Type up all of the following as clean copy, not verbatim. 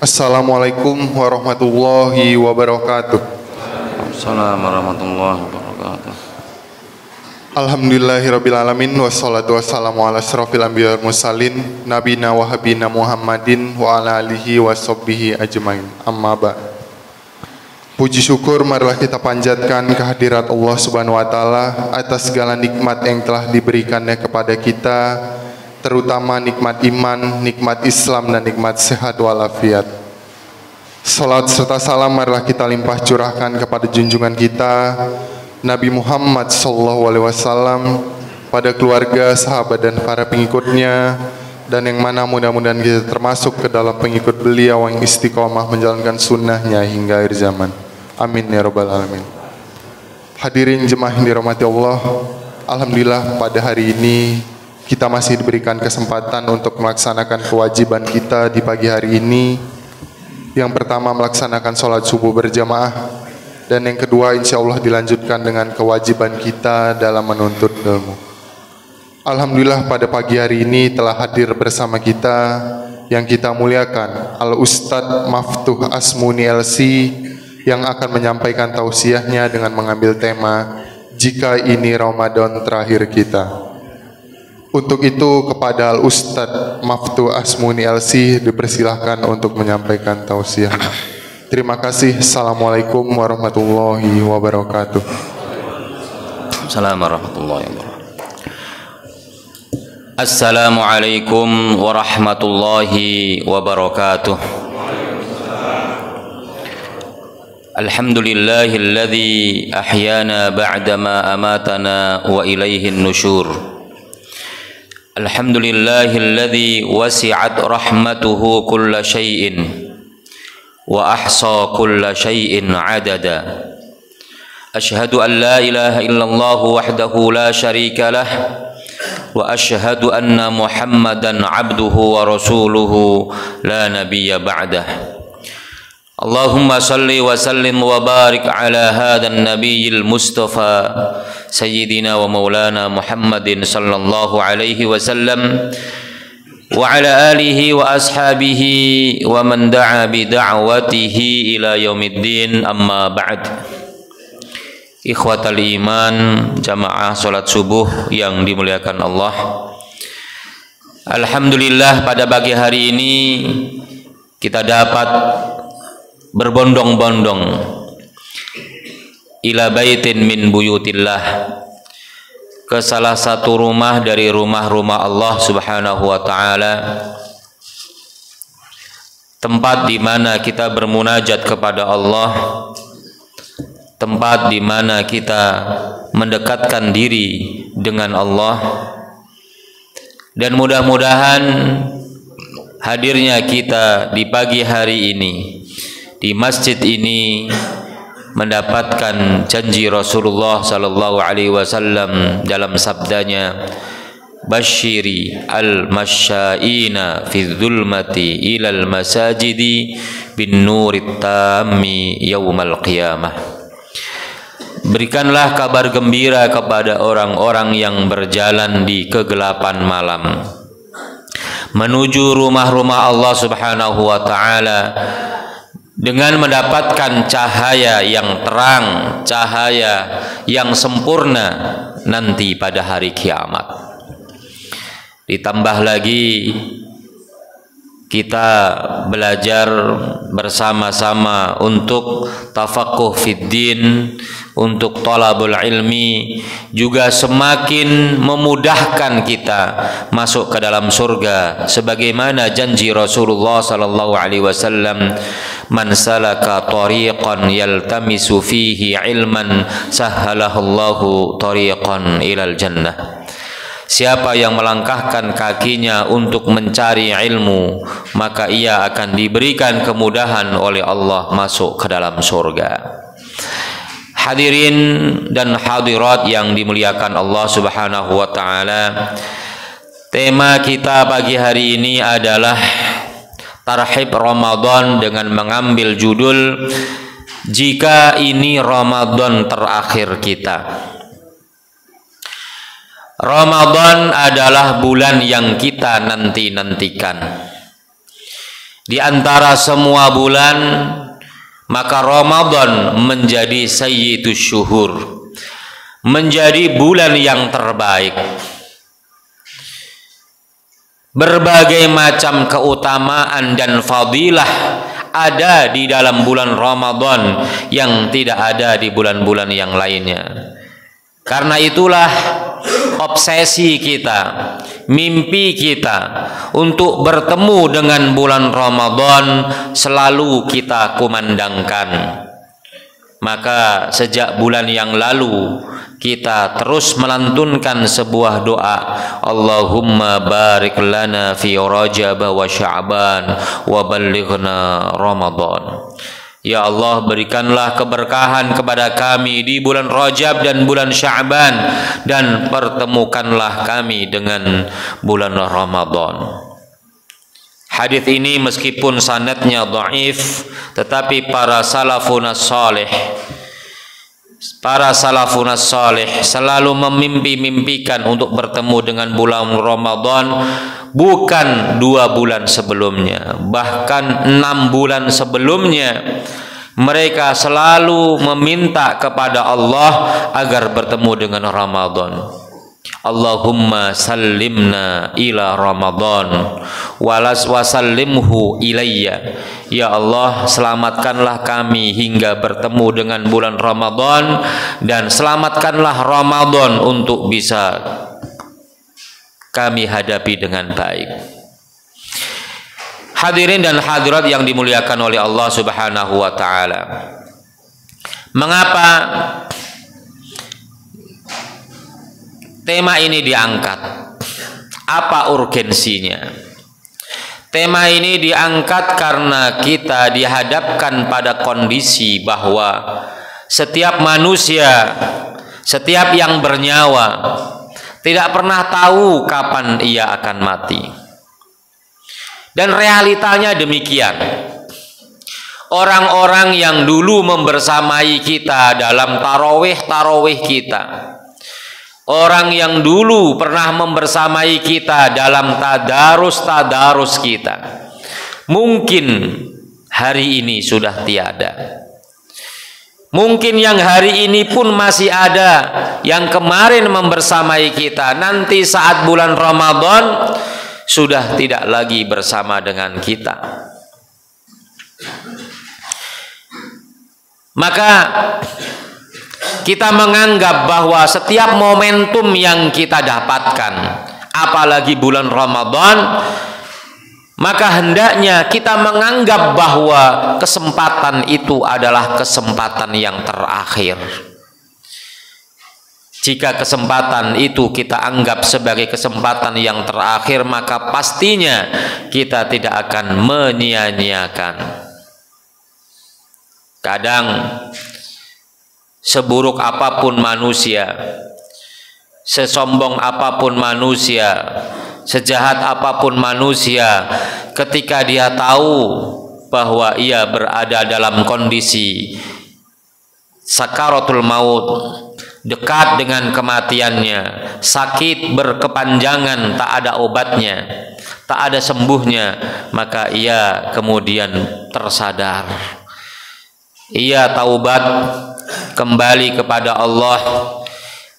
Assalamualaikum warahmatullahi wabarakatuh. Assalamualaikum warahmatullahi wabarakatuh. Alhamdulillahirabbil alamin wassalatu wassalamu ala asyrofil anbiya wal mursalin nabiyina wa habibina Muhammadin wa ala alihi washabbihi ajmain. Amma ba'. Puji syukur marilah kita panjatkan kehadirat Allah Subhanahu wa taala atas segala nikmat yang telah diberikannya kepada kita, terutama nikmat iman, nikmat Islam, dan nikmat sehat walafiat. Salat serta salam marilah kita limpah curahkan kepada junjungan kita Nabi Muhammad SAW, pada keluarga, sahabat, dan para pengikutnya, dan yang mana mudah-mudahan kita termasuk ke dalam pengikut beliau yang istiqomah menjalankan sunnahnya hingga akhir zaman. Amin ya rabbal alamin. Hadirin jemaah yang dirahmati Allah, alhamdulillah pada hari ini kita masih diberikan kesempatan untuk melaksanakan kewajiban kita di pagi hari ini. Yang pertama melaksanakan sholat subuh berjamaah, dan yang kedua insya Allah dilanjutkan dengan kewajiban kita dalam menuntut ilmu. Alhamdulillah pada pagi hari ini telah hadir bersama kita yang kita muliakan Al-Ustadz Maftuh Asmuni LC, yang akan menyampaikan tausiahnya dengan mengambil tema Jika Ini Ramadan Terakhir Kita. Untuk itu kepada Al-Ustadz Maftuh Asmuni LC dipersilahkan untuk menyampaikan tausiah. Terima kasih. Assalamualaikum warahmatullahi wabarakatuh. Assalamualaikum warahmatullahi wabarakatuh. Assalamualaikum warahmatullahi wabarakatuh. Alhamdulillahilladzi ahyana ba'dama amatana wa ilaihin nusyur. Alhamdulillahilladzi wasi'at rahmatuhu kulla syai'in wa ahsa kulla syai'in adada. Ashhadu an la ilaha illallah wahdahu la syarika lah wa ashhadu anna Muhammadan abduhu wa rasuluhu la nabiyya ba'dah. Allahumma salli wa sallim wa barik ala hadhan nabiyil mustafa sayyidina wa maulana Muhammadin sallallahu alaihi wasallam wa ala alihi wa ashabihi wa man da'a bi da'watihi ila yaumiddin. Amma ba'd. Ikhwatal iman, jamaah salat subuh yang dimuliakan Allah, alhamdulillah pada pagi hari ini kita dapat berbondong-bondong ila baitin min buyutillah, ke salah satu rumah dari rumah-rumah Allah Subhanahu wa taala, tempat di mana kita bermunajat kepada Allah, tempat di mana kita mendekatkan diri dengan Allah. Dan mudah-mudahan hadirnya kita di pagi hari ini di masjid ini mendapatkan janji Rasulullah sallallahu alaihi wasallam dalam sabdanya, basyiri al-masyaina fi dzulmati ilal masajidi bin nurit tammi yaumal qiyamah. Berikanlah kabar gembira kepada orang-orang yang berjalan di kegelapan malam menuju rumah-rumah Allah Subhanahu wa taala dengan mendapatkan cahaya yang terang, cahaya yang sempurna nanti pada hari kiamat. Ditambah lagi kita belajar bersama-sama untuk tafaqquh fiddin, untuk thalabul ilmi, juga semakin memudahkan kita masuk ke dalam surga sebagaimana janji Rasulullah sallallahu alaihi wasallam, man salaka tariqan yaltamisu fihi ilman sahhalallahu tariqan ilal jannah. Siapa yang melangkahkan kakinya untuk mencari ilmu, maka ia akan diberikan kemudahan oleh Allah masuk ke dalam surga. Hadirin dan hadirat yang dimuliakan Allah Subhanahu wa taala. Tema kita pagi hari ini adalah tarhib Ramadan dengan mengambil judul jika ini Ramadan terakhir kita. Ramadan adalah bulan yang kita nanti-nantikan. Di antara semua bulan, maka Ramadan menjadi sayyidus syuhur, menjadi bulan yang terbaik. Berbagai macam keutamaan dan fadilah ada di dalam bulan Ramadan yang tidak ada di bulan-bulan yang lainnya. Karena itulah obsesi kita, mimpi kita untuk bertemu dengan bulan Ramadan selalu kita kumandangkan. Maka sejak bulan yang lalu kita terus melantunkan sebuah doa, Allahumma barik lana fi Rajab wa Sya'ban wa ballighna Ramadan. Ya Allah, berikanlah keberkahan kepada kami di bulan Rajab dan bulan Sya'ban, dan pertemukanlah kami dengan bulan Ramadan. Hadis ini meskipun sanadnya dhaif, tetapi para salafun saleh selalu memimpi-mimpikan untuk bertemu dengan bulan Ramadan, bukan 2 bulan sebelumnya, bahkan 6 bulan sebelumnya. Mereka selalu meminta kepada Allah agar bertemu dengan Ramadan. Allahumma sallimna ila Ramadan wasallimhu ilayya. Ya Allah, selamatkanlah kami hingga bertemu dengan bulan Ramadan, dan selamatkanlah Ramadan untuk bisa kami hadapi dengan baik. Hadirin dan hadirat yang dimuliakan oleh Allah Subhanahu wa taala. Mengapa tema ini diangkat? Apa urgensinya? Tema ini diangkat karena kita dihadapkan pada kondisi bahwa setiap manusia, setiap yang bernyawa tidak pernah tahu kapan ia akan mati. Dan realitanya demikian. Orang-orang yang dulu membersamai kita dalam tarawih kita, orang yang dulu pernah membersamai kita dalam tadarus kita, mungkin hari ini sudah tiada. Mungkin yang hari ini pun masih ada, yang kemarin membersamai kita, nanti saat bulan Ramadan sudah tidak lagi bersama dengan kita. Maka kita menganggap bahwa setiap momentum yang kita dapatkan, apalagi bulan Ramadan, maka hendaknya kita menganggap bahwa kesempatan itu adalah kesempatan yang terakhir. Jika kesempatan itu kita anggap sebagai kesempatan yang terakhir, maka pastinya kita tidak akan menyia-nyiakan. Kadang seburuk apapun manusia, sesombong apapun manusia, sejahat apapun manusia, ketika dia tahu bahwa ia berada dalam kondisi sakaratul maut, dekat dengan kematiannya, sakit berkepanjangan, tak ada obatnya, tak ada sembuhnya, maka ia kemudian tersadar. Ia taubat, kembali kepada Allah,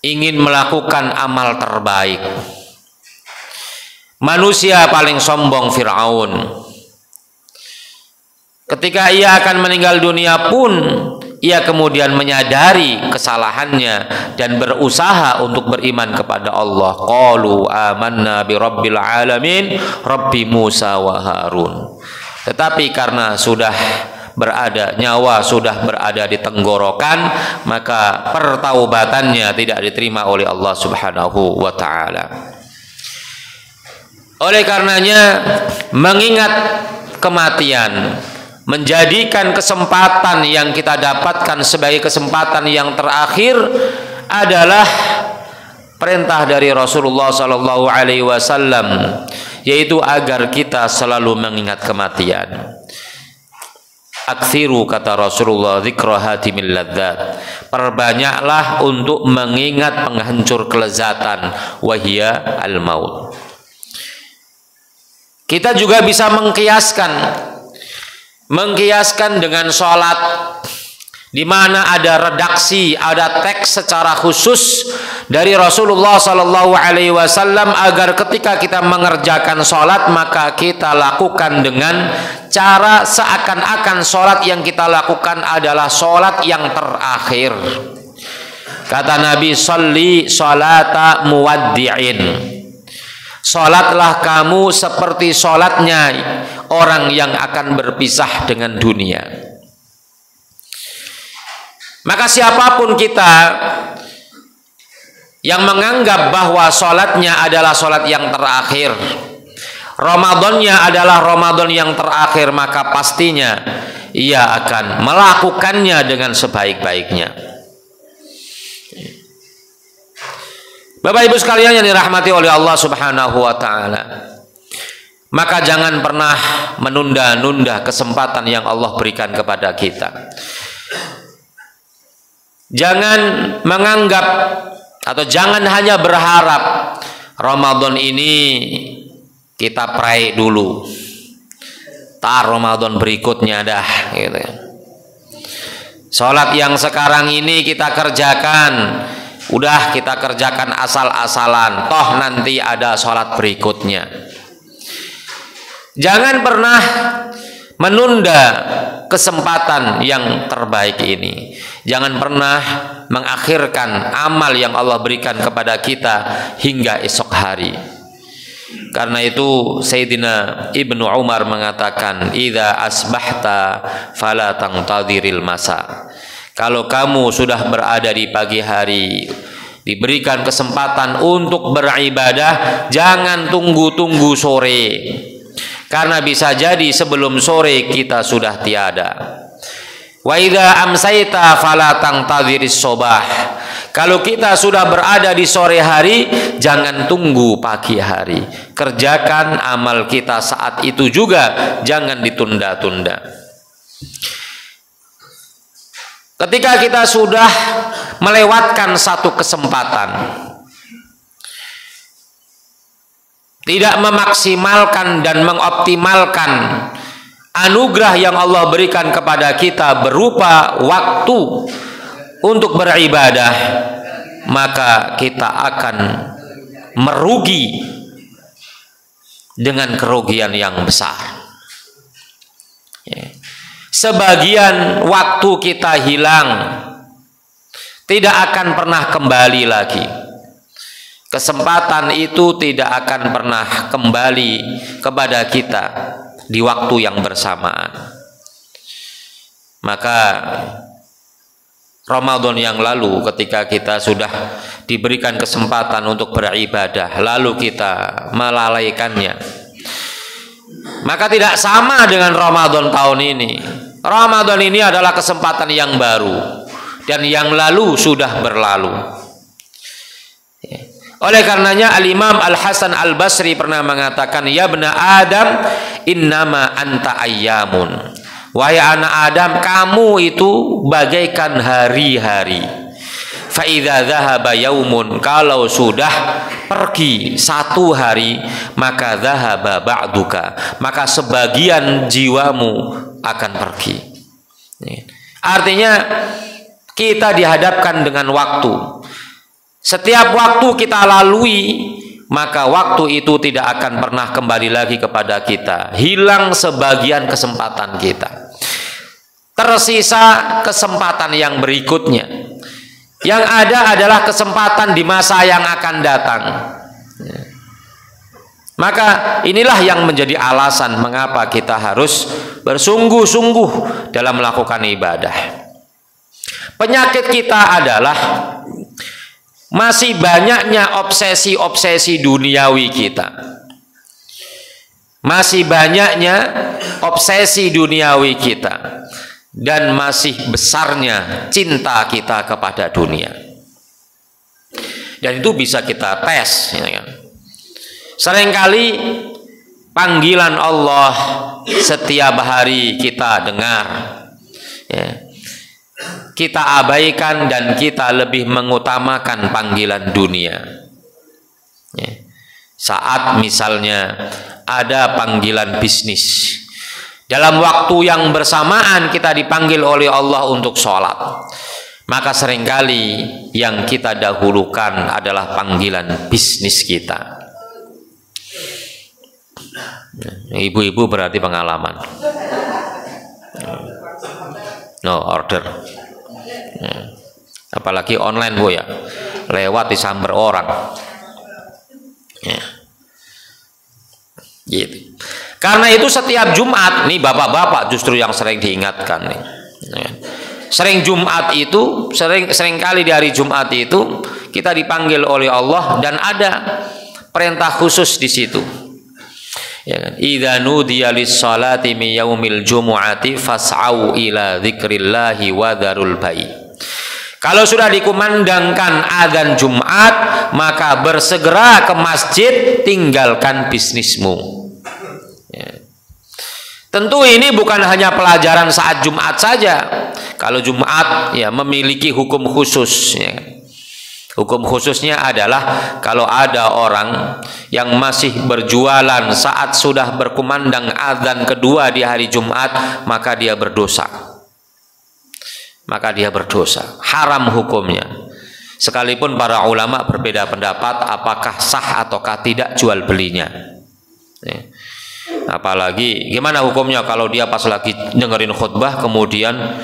ingin melakukan amal terbaik. Manusia paling sombong Fir'aun. Ketika ia akan meninggal dunia pun, ia kemudian menyadari kesalahannya dan berusaha untuk beriman kepada Allah. Qalu amanna bi rabbil alamin, Rabbi Musa wa Harun. Tetapi karena sudah nyawa sudah berada di tenggorokan, maka pertaubatannya tidak diterima oleh Allah Subhanahu wa taala. Oleh karenanya, mengingat kematian, menjadikan kesempatan yang kita dapatkan sebagai kesempatan yang terakhir adalah perintah dari Rasulullah sallallahu alaihi wasallam, yaitu agar kita selalu mengingat kematian. Aktsiru, kata Rasulullah, dzikra hatimil ladzat. Perbanyaklah untuk mengingat penghancur kelezatan, wahia al-maut. Kita juga bisa mengkiaskan dengan sholat, di mana ada redaksi, ada teks secara khusus dari Rasulullah sallallahu alaihi wasallam agar ketika kita mengerjakan sholat maka kita lakukan dengan cara seakan-akan sholat yang kita lakukan adalah sholat yang terakhir. Kata Nabi, sholli sholata muwaddi'in. Sholatlah kamu seperti sholatnya orang yang akan berpisah dengan dunia. Maka siapapun kita yang menganggap bahwa sholatnya adalah sholat yang terakhir, Ramadannya adalah Ramadan yang terakhir, maka pastinya ia akan melakukannya dengan sebaik-baiknya. Bapak Ibu sekalian yang dirahmati oleh Allah Subhanahu wa taala, maka jangan pernah menunda-nunda kesempatan yang Allah berikan kepada kita. Jangan menganggap atau jangan hanya berharap Ramadan ini kita pray dulu, tar Ramadan berikutnya dah gitu. Sholat yang sekarang ini kita kerjakan, udah kita kerjakan asal-asalan, toh nanti ada sholat berikutnya. Jangan pernah menunda kesempatan yang terbaik ini. Jangan pernah mengakhirkan amal yang Allah berikan kepada kita hingga esok hari. Karena itu Sayyidina Ibnu Umar mengatakan, idza asbahta fala tangtadiril masa. Kalau kamu sudah berada di pagi hari, diberikan kesempatan untuk beribadah, jangan tunggu-tunggu sore. Karena bisa jadi sebelum sore kita sudah tiada. Wa idza amsayta fala tangtadhiris sobah. Kalau kita sudah berada di sore hari, jangan tunggu pagi hari. Kerjakan amal kita saat itu juga, jangan ditunda-tunda. Ketika kita sudah melewatkan satu kesempatan, tidak memaksimalkan dan mengoptimalkan anugerah yang Allah berikan kepada kita berupa waktu untuk beribadah, maka kita akan merugi dengan kerugian yang besar. Sebagian waktu kita hilang, tidak akan pernah kembali lagi. Kesempatan itu tidak akan pernah kembali kepada kita di waktu yang bersamaan. Maka Ramadan yang lalu ketika kita sudah diberikan kesempatan untuk beribadah, lalu kita melalaikannya, maka tidak sama dengan Ramadan tahun ini. Ramadan ini adalah kesempatan yang baru, dan yang lalu sudah berlalu. Oleh karenanya Al-Imam Al-Hasan Al-Basri pernah mengatakan, ya bna Adam innama anta ayyamun. Wahai anak Adam, kamu itu bagaikan hari-hari. Fa idza dzahaba yaumun, kalau sudah pergi satu hari, maka dzahaba ba'duka, maka sebagian jiwamu akan pergi. Artinya kita dihadapkan dengan waktu. Setiap waktu kita lalui, maka waktu itu tidak akan pernah kembali lagi kepada kita. Hilang sebagian kesempatan kita, tersisa kesempatan yang berikutnya. Yang ada adalah kesempatan di masa yang akan datang. Maka inilah yang menjadi alasan mengapa kita harus bersungguh-sungguh dalam melakukan ibadah. Penyakit kita adalah masih banyaknya obsesi-obsesi duniawi kita. masih banyaknya obsesi duniawi kita, dan masih besarnya cinta kita kepada dunia. Dan itu bisa kita tes, ya kan? Seringkali panggilan Allah setiap hari kita dengar, ya, kita abaikan dan kita lebih mengutamakan panggilan dunia, ya. Saat misalnya ada panggilan bisnis, dalam waktu yang bersamaan kita dipanggil oleh Allah untuk sholat, maka seringkali yang kita dahulukan adalah panggilan bisnis kita. Ibu-ibu berarti pengalaman. No order. Apalagi online, Bu, ya, lewat disamber orang. Ya. Gitu. Karena itu setiap Jumat nih, bapak-bapak justru yang sering diingatkan nih. Ya. Sering Jumat itu, sering kali di hari Jumat itu kita dipanggil oleh Allah dan ada perintah khusus di situ. Ya kan? Idza nudiya lis-salati min yaumil jumu'ati fas'au ila dzikrillahi wa dzarul bai'. Kalau sudah dikumandangkan azan Jumat, maka bersegera ke masjid, tinggalkan bisnismu. Ya. Tentu ini bukan hanya pelajaran saat Jumat saja. Kalau Jumat ya memiliki hukum khusus, ya. Hukum khususnya adalah kalau ada orang yang masih berjualan saat sudah berkumandang azan kedua di hari Jumat, maka dia berdosa. Maka dia berdosa, haram hukumnya. Sekalipun para ulama berbeda pendapat apakah sah ataukah tidak jual belinya. Ya. Apalagi gimana hukumnya kalau dia pas lagi dengerin khutbah kemudian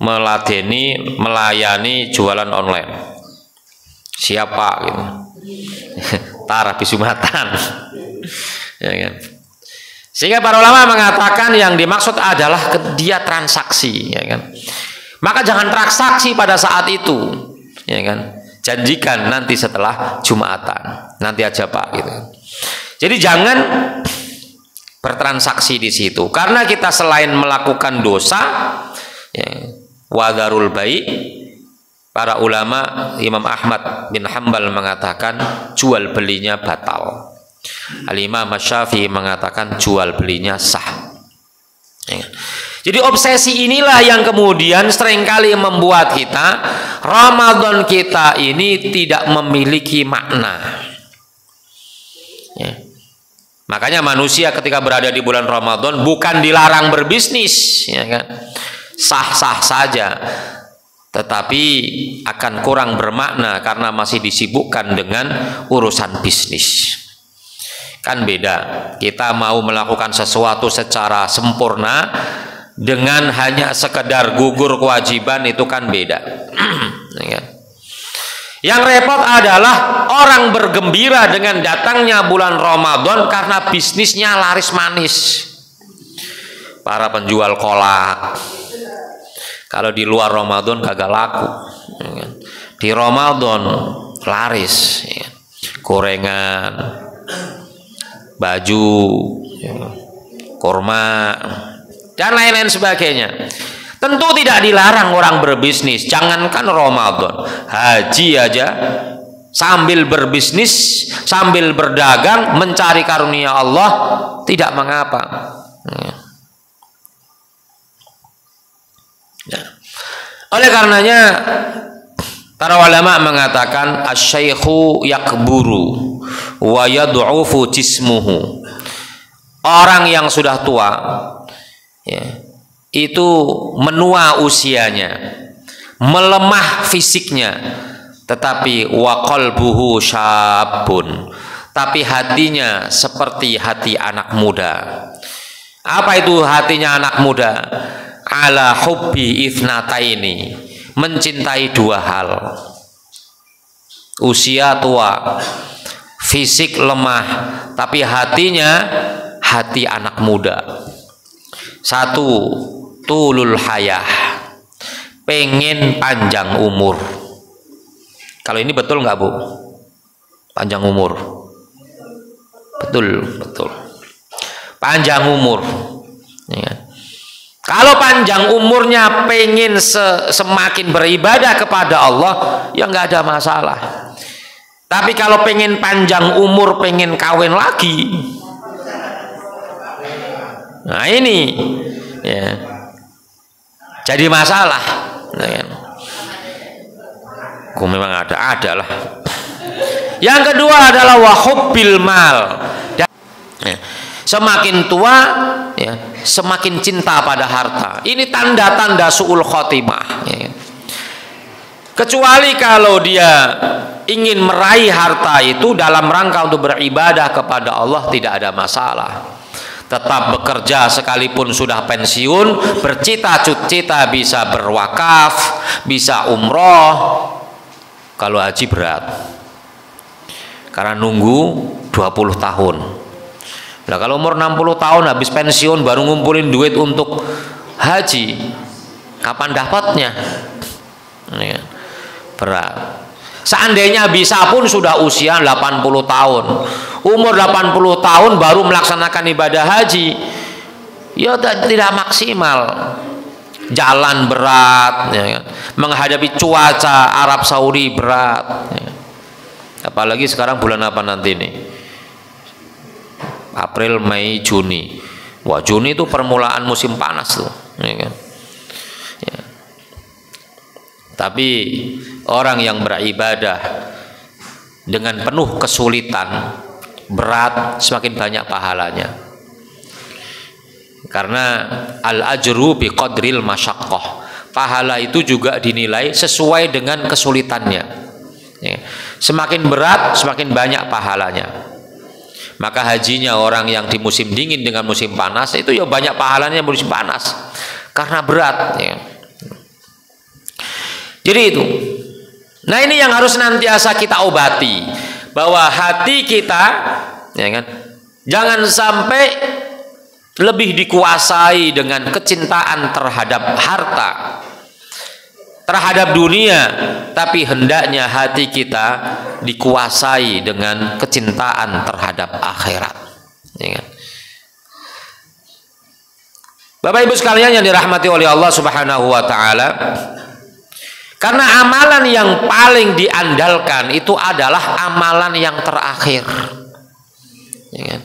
melayani jualan online. Siapa gitu? Tarah bisumatan. Ya kan? Sehingga para ulama mengatakan yang dimaksud adalah dia transaksi, ya kan? Maka jangan transaksi pada saat itu, ya kan? Janjikan nanti setelah Jumatan, nanti aja Pak, gitu. Jadi jangan bertransaksi di situ, karena kita selain melakukan dosa, ya, wadharul bai', para ulama Imam Ahmad bin Hanbal mengatakan jual belinya batal. Al-Imam Syafi'i mengatakan jual belinya sah. Ya. Jadi obsesi inilah yang kemudian seringkali membuat kita Ramadan kita ini tidak memiliki makna. Ya. Makanya manusia ketika berada di bulan Ramadan bukan dilarang berbisnis, ya kan? Sah-sah saja, tetapi akan kurang bermakna karena masih disibukkan dengan urusan bisnis. Kan beda, kita mau melakukan sesuatu secara sempurna dengan hanya sekedar gugur kewajiban, itu kan beda. Yang repot adalah orang bergembira dengan datangnya bulan Ramadan karena bisnisnya laris manis. Para penjual kolak, kalau di luar Ramadan kagak laku, di Ramadan laris, gorengan, baju, kurma, dan lain-lain sebagainya. Tentu tidak dilarang orang berbisnis, jangankan Ramadan, haji aja sambil berbisnis, sambil berdagang, mencari karunia Allah, tidak mengapa. Nah, oleh karenanya para ulama mengatakan asy-syaikhu yakburu wa yad'ufu jismuhu. Orang yang sudah tua, ya, itu menua usianya, melemah fisiknya, tetapi wa qalbuhu syabun, tapi hatinya seperti hati anak muda. Apa itu hatinya anak muda? Ala hubbi ithnataini, mencintai dua hal. Usia tua, fisik lemah, tapi hatinya hati anak muda. Satu, tulul hayah, pengen panjang umur. Kalau ini betul nggak Bu? Panjang umur. Betul, betul. panjang umur. Ya. Kalau panjang umurnya pengen semakin beribadah kepada Allah, ya nggak ada masalah. Tapi kalau pengen panjang umur, pengen kawin lagi, nah ini ya, jadi masalah. Memang ada lah. Yang kedua adalah wahubbil mal. Semakin tua, ya, semakin cinta pada harta. Ini tanda-tanda su'ul khotimah. Ya. Kecuali kalau dia ingin meraih harta itu dalam rangka untuk beribadah kepada Allah, tidak ada masalah. Tetap bekerja sekalipun sudah pensiun, bercita-cita bisa berwakaf, bisa umroh. Kalau haji berat, karena nunggu 20 tahun. Nah, kalau umur 60 tahun habis pensiun baru ngumpulin duit untuk haji, kapan dapatnya? Ya, berat. Seandainya bisa pun sudah usia 80 tahun. Umur 80 tahun baru melaksanakan ibadah haji, ya tidak maksimal. Jalan berat, ya, menghadapi cuaca Arab Saudi berat. Ya. Apalagi sekarang bulan apa nanti nih? April, Mei, Juni. Wah, Juni itu permulaan musim panas tuh, ya kan? Ya. Tapi orang yang beribadah dengan penuh kesulitan, berat, semakin banyak pahalanya. Karena al-ajru biqadril masyaqqah. Pahala itu juga dinilai sesuai dengan kesulitannya. Ya. Semakin berat, semakin banyak pahalanya. Maka hajinya orang yang di musim dingin dengan musim panas itu ya banyak pahalanya musim panas karena berat. Ya. Jadi itu. Nah, ini yang harus nantiasa kita obati, bahwa hati kita, ya kan, jangan sampai lebih dikuasai dengan kecintaan terhadap harta, terhadap dunia, tapi hendaknya hati kita dikuasai dengan kecintaan terhadap akhirat. Ya. Bapak Ibu sekalian yang dirahmati oleh Allah Subhanahu wa taala, karena amalan yang paling diandalkan itu adalah amalan yang terakhir. Ya.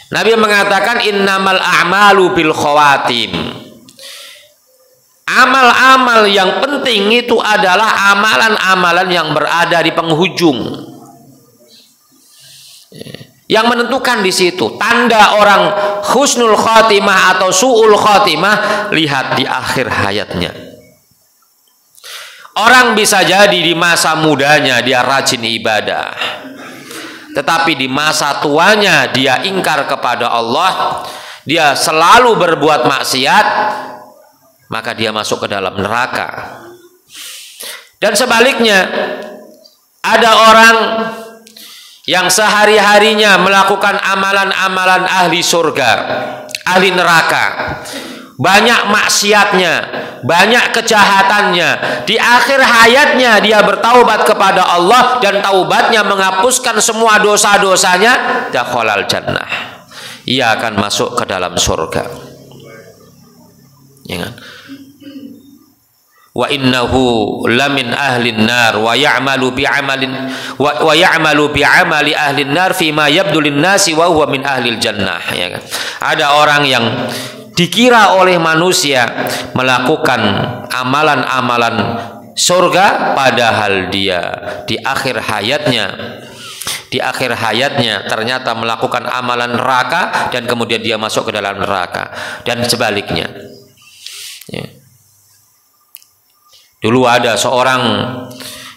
Nabi mengatakan innamal a'malu bil khawatim. Amal-amal yang penting itu adalah amalan-amalan yang berada di penghujung. Yang menentukan di situ tanda orang husnul khotimah atau su'ul khotimah, lihat di akhir hayatnya. Orang bisa jadi di masa mudanya dia rajin ibadah, tetapi di masa tuanya dia ingkar kepada Allah, dia selalu berbuat maksiat, maka dia masuk ke dalam neraka. Dan sebaliknya, ada orang yang sehari-harinya melakukan amalan-amalan ahli surga, ahli neraka, banyak maksiatnya, banyak kejahatannya, di akhir hayatnya dia bertaubat kepada Allah dan taubatnya menghapuskan semua dosa-dosanya, dakhalal jannah, ia akan masuk ke dalam surga. Ya kan? Wa innahu lamin ahlin nar wa ya'malu bi amali ahlin nar fima yabdu lin nasi wa huwa min ahlil jannah. Ya kan? Ada orang yang dikira oleh manusia melakukan amalan-amalan surga, padahal dia di akhir hayatnya ternyata melakukan amalan neraka dan kemudian dia masuk ke dalam neraka, dan sebaliknya. Ya. Dulu ada seorang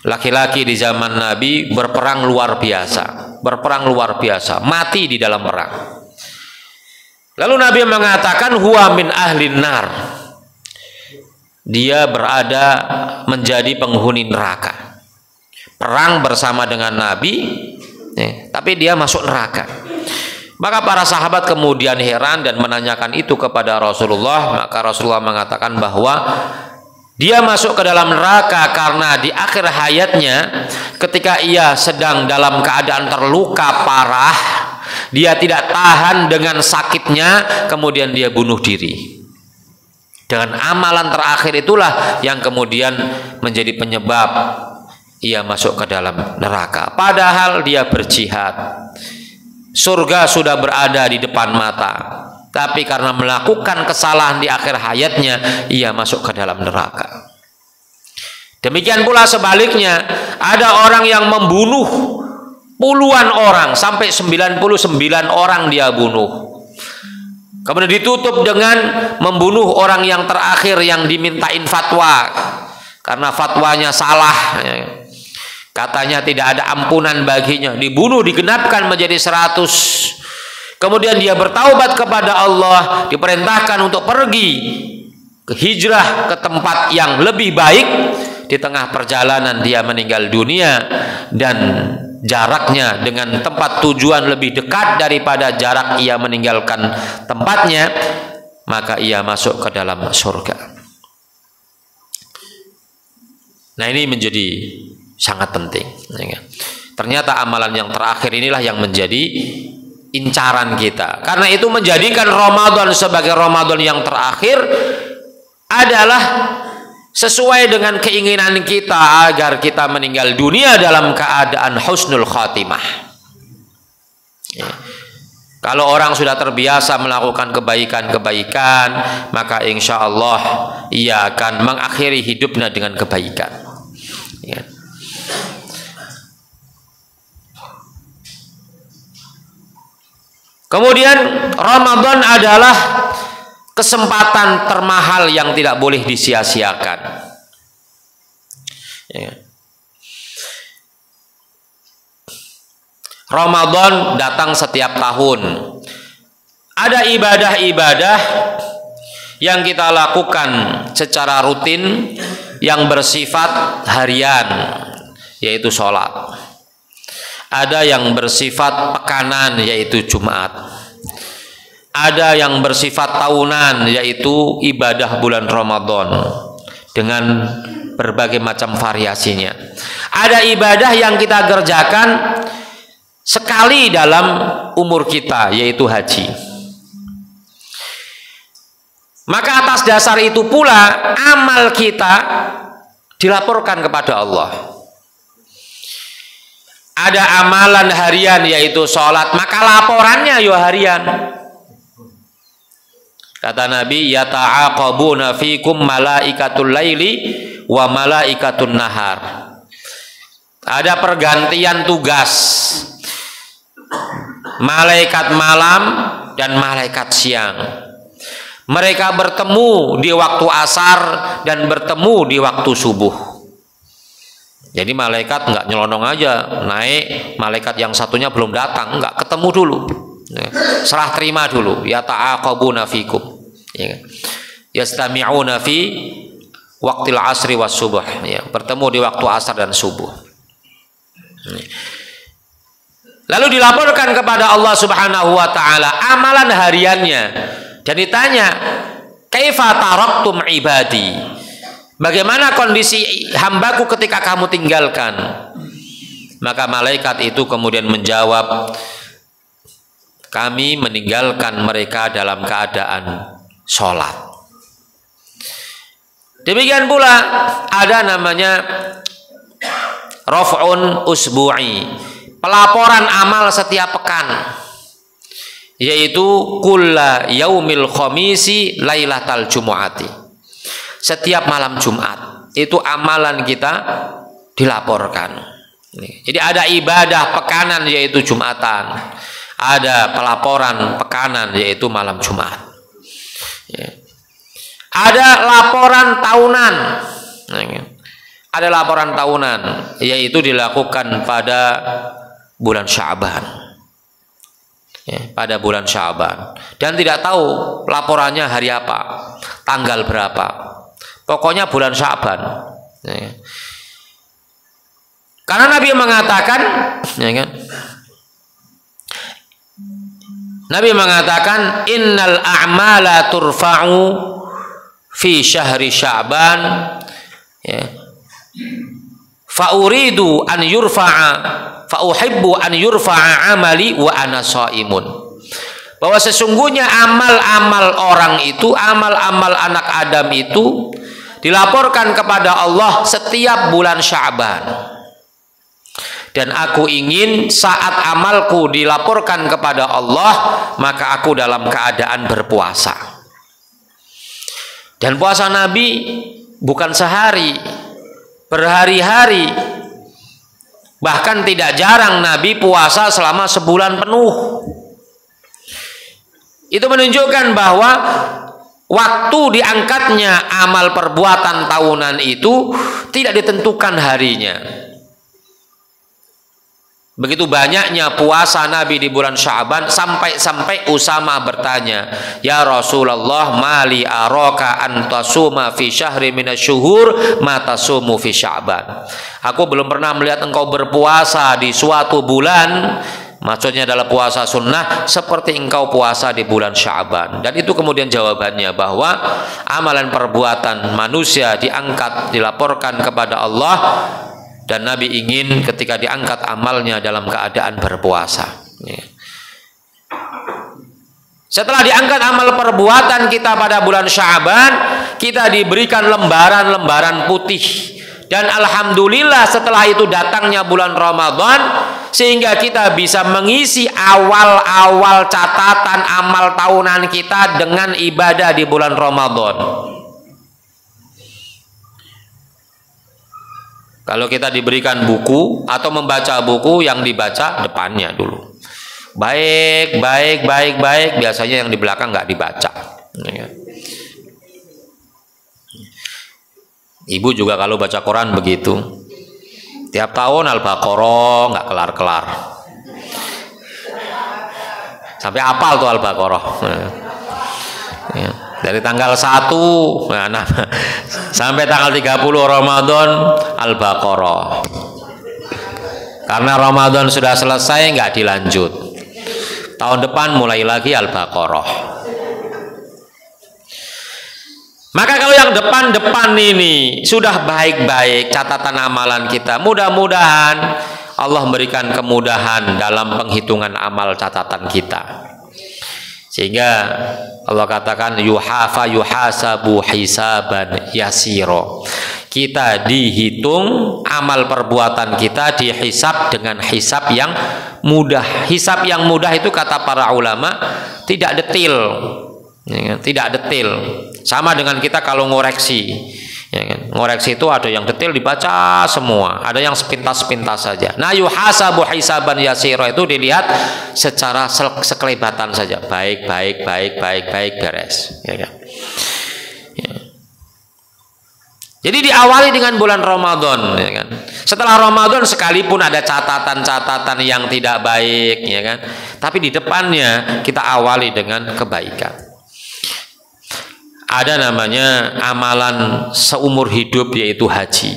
laki-laki di zaman Nabi berperang luar biasa, mati di dalam perang. Lalu Nabi mengatakan huwa min ahlin nar, dia berada menjadi penghuni neraka. Perang bersama dengan Nabi, tapi dia masuk neraka. Maka para sahabat kemudian heran dan menanyakan itu kepada Rasulullah. Maka Rasulullah mengatakan bahwa dia masuk ke dalam neraka karena di akhir hayatnya, ketika ia sedang dalam keadaan terluka parah, Dia tidak tahan dengan sakitnya, kemudian dia bunuh diri. Dengan amalan terakhir itulah yang kemudian menjadi penyebab ia masuk ke dalam neraka. Padahal dia berjihad. Surga sudah berada di depan mata. Tapi karena melakukan kesalahan di akhir hayatnya, ia masuk ke dalam neraka. Demikian pula sebaliknya, ada orang yang membunuh puluhan orang, sampai 99 orang dia bunuh. Kemudian ditutup dengan membunuh orang yang terakhir yang dimintain fatwa. Karena fatwanya salah. Katanya tidak ada ampunan baginya. Dibunuh, digenapkan menjadi 100. Kemudian dia bertaubat kepada Allah, diperintahkan untuk pergi ke hijrah ke tempat yang lebih baik. Di tengah perjalanan dia meninggal dunia, dan jaraknya dengan tempat tujuan lebih dekat daripada jarak ia meninggalkan tempatnya, maka ia masuk ke dalam surga. Nah, ini menjadi sangat penting. Ternyata amalan yang terakhir inilah yang menjadi incaran kita. Karena itu menjadikan Ramadan sebagai Ramadan yang terakhir adalah sesuai dengan keinginan kita agar kita meninggal dunia dalam keadaan husnul khatimah. Ya. Kalau orang sudah terbiasa melakukan kebaikan-kebaikan, maka insya Allah ia akan mengakhiri hidupnya dengan kebaikan. Ya. Kemudian Ramadan adalah kesempatan termahal yang tidak boleh disia-siakan. Ya. Ramadan datang setiap tahun. Ada ibadah-ibadah yang kita lakukan secara rutin yang bersifat harian, yaitu sholat. Ada yang bersifat pekanan, yaitu Jumat. Ada yang bersifat tahunan, yaitu ibadah bulan Ramadan dengan berbagai macam variasinya. Ada ibadah yang kita kerjakan sekali dalam umur kita, yaitu haji. Maka atas dasar itu pula amal kita dilaporkan kepada Allah. Ada amalan harian, yaitu sholat, maka laporannya ya harian. Kata Nabi, yata'aqabuna fikum malaikatul laili wa malaikatun nahar. Ada pergantian tugas, malaikat malam dan malaikat siang. Mereka bertemu di waktu asar dan bertemu di waktu subuh. Jadi malaikat nggak nyelonong aja naik, malaikat yang satunya belum datang, nggak ketemu dulu. Serah terima dulu. Yata'aqabuna fikum, ya, yastami'una fi waqtil asri was subuh, ya, bertemu di waktu asar dan subuh. Lalu dilaporkan kepada Allah Subhanahu wa taala amalan hariannya dan ditanya, kaifa taraktum ibadi, bagaimana kondisi hambaku ketika kamu tinggalkan? Maka malaikat itu kemudian menjawab, kami meninggalkan mereka dalam keadaan sholat. Demikian pula ada namanya raf'un usbu'i, pelaporan amal setiap pekan, yaitu kulla yaumil khamisi lailatal jumu'ati. Setiap malam Jumat itu amalan kita dilaporkan. Jadi ada ibadah pekanan, yaitu Jumatan. Ada pelaporan pekanan, yaitu malam Jumat. Ya. Ada laporan tahunan. Ada laporan tahunan, yaitu dilakukan pada bulan Sya'ban. Ya, pada bulan Sya'ban. Dan tidak tahu laporannya hari apa, tanggal berapa. Pokoknya bulan Sya'ban. Ya. Karena Nabi mengatakan, ya kan? Nabi mengatakan innal a'mala turfa'u fi syahri Sya'ban, ya, fa uridu an yurfa'a fa uhibbu an yurfa'a amali wa ana shaimun. Bahwa sesungguhnya amal-amal orang itu, amal-amal anak Adam itu dilaporkan kepada Allah setiap bulan Sya'ban. Dan aku ingin saat amalku dilaporkan kepada Allah, maka aku dalam keadaan berpuasa. Dan puasa Nabi bukan sehari, berhari-hari. Bahkan tidak jarang Nabi puasa selama sebulan penuh. Itu menunjukkan bahwa waktu diangkatnya amal perbuatan tahunan itu tidak ditentukan harinya. Begitu banyaknya puasa Nabi di bulan Sya'ban sampai Usama bertanya, "Ya Rasulullah, mali araka antasuma fi syahri minasyuhur ma tasumu fi Sya'ban." Aku belum pernah melihat engkau berpuasa di suatu bulan, maksudnya adalah puasa sunnah, seperti engkau puasa di bulan Sya'ban. Dan itu kemudian jawabannya bahwa amalan perbuatan manusia diangkat, dilaporkan kepada Allah. Dan Nabi ingin ketika diangkat amalnya dalam keadaan berpuasa. Setelah diangkat amal perbuatan kita pada bulan Sya'ban, kita diberikan lembaran-lembaran putih. Dan alhamdulillah setelah itu datangnya bulan Ramadan, sehingga kita bisa mengisi awal-awal catatan amal tahunan kita dengan ibadah di bulan Ramadan. Kalau kita diberikan buku atau membaca buku, yang dibaca depannya dulu. Baik, biasanya yang di belakang nggak dibaca. Ibu juga kalau baca Quran begitu. Tiap tahun Al-Baqarah nggak kelar-kelar. Sampai hafal tuh Al-Baqarah. Dari tanggal 1 sampai tanggal 30 Ramadan Al-Baqarah. Karena Ramadan sudah selesai, nggak dilanjut. Tahun depan mulai lagi Al-Baqarah. Maka kalau yang depan-depan ini sudah baik-baik catatan amalan kita, mudah-mudahan Allah memberikan kemudahan dalam penghitungan amal catatan kita. Sehingga Allah katakan yuhasabu hisaban yasiro. Kita dihitung amal perbuatan kita, dihisab dengan hisab yang mudah. Hisab yang mudah itu kata para ulama tidak detil, tidak detil. Sama dengan kita kalau ngoreksi. Ngoreksi itu ada yang detail dibaca semua, ada yang sepintas-sepintas saja. Nah, yuhasabu hisaban yasiro itu dilihat secara sekelebatan saja, baik beres. Jadi diawali dengan bulan Ramadan, Setelah Ramadan sekalipun ada catatan-catatan yang tidak baik, tapi di depannya kita awali dengan kebaikan. Ada namanya amalan seumur hidup, yaitu haji.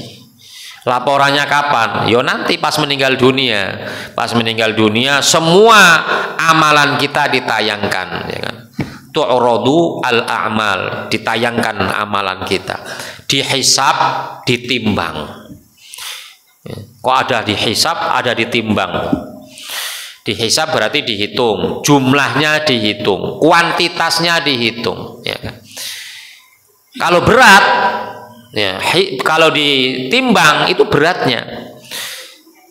Laporannya kapan? Yo nanti pas meninggal dunia. Pas meninggal dunia semua amalan kita ditayangkan, Tu'radu al-a'mal, ditayangkan amalan kita. Dihisab, ditimbang. Kok ada dihisab, ada ditimbang. Dihisab berarti dihitung, jumlahnya dihitung, kuantitasnya dihitung, Kalau berat, kalau ditimbang itu beratnya.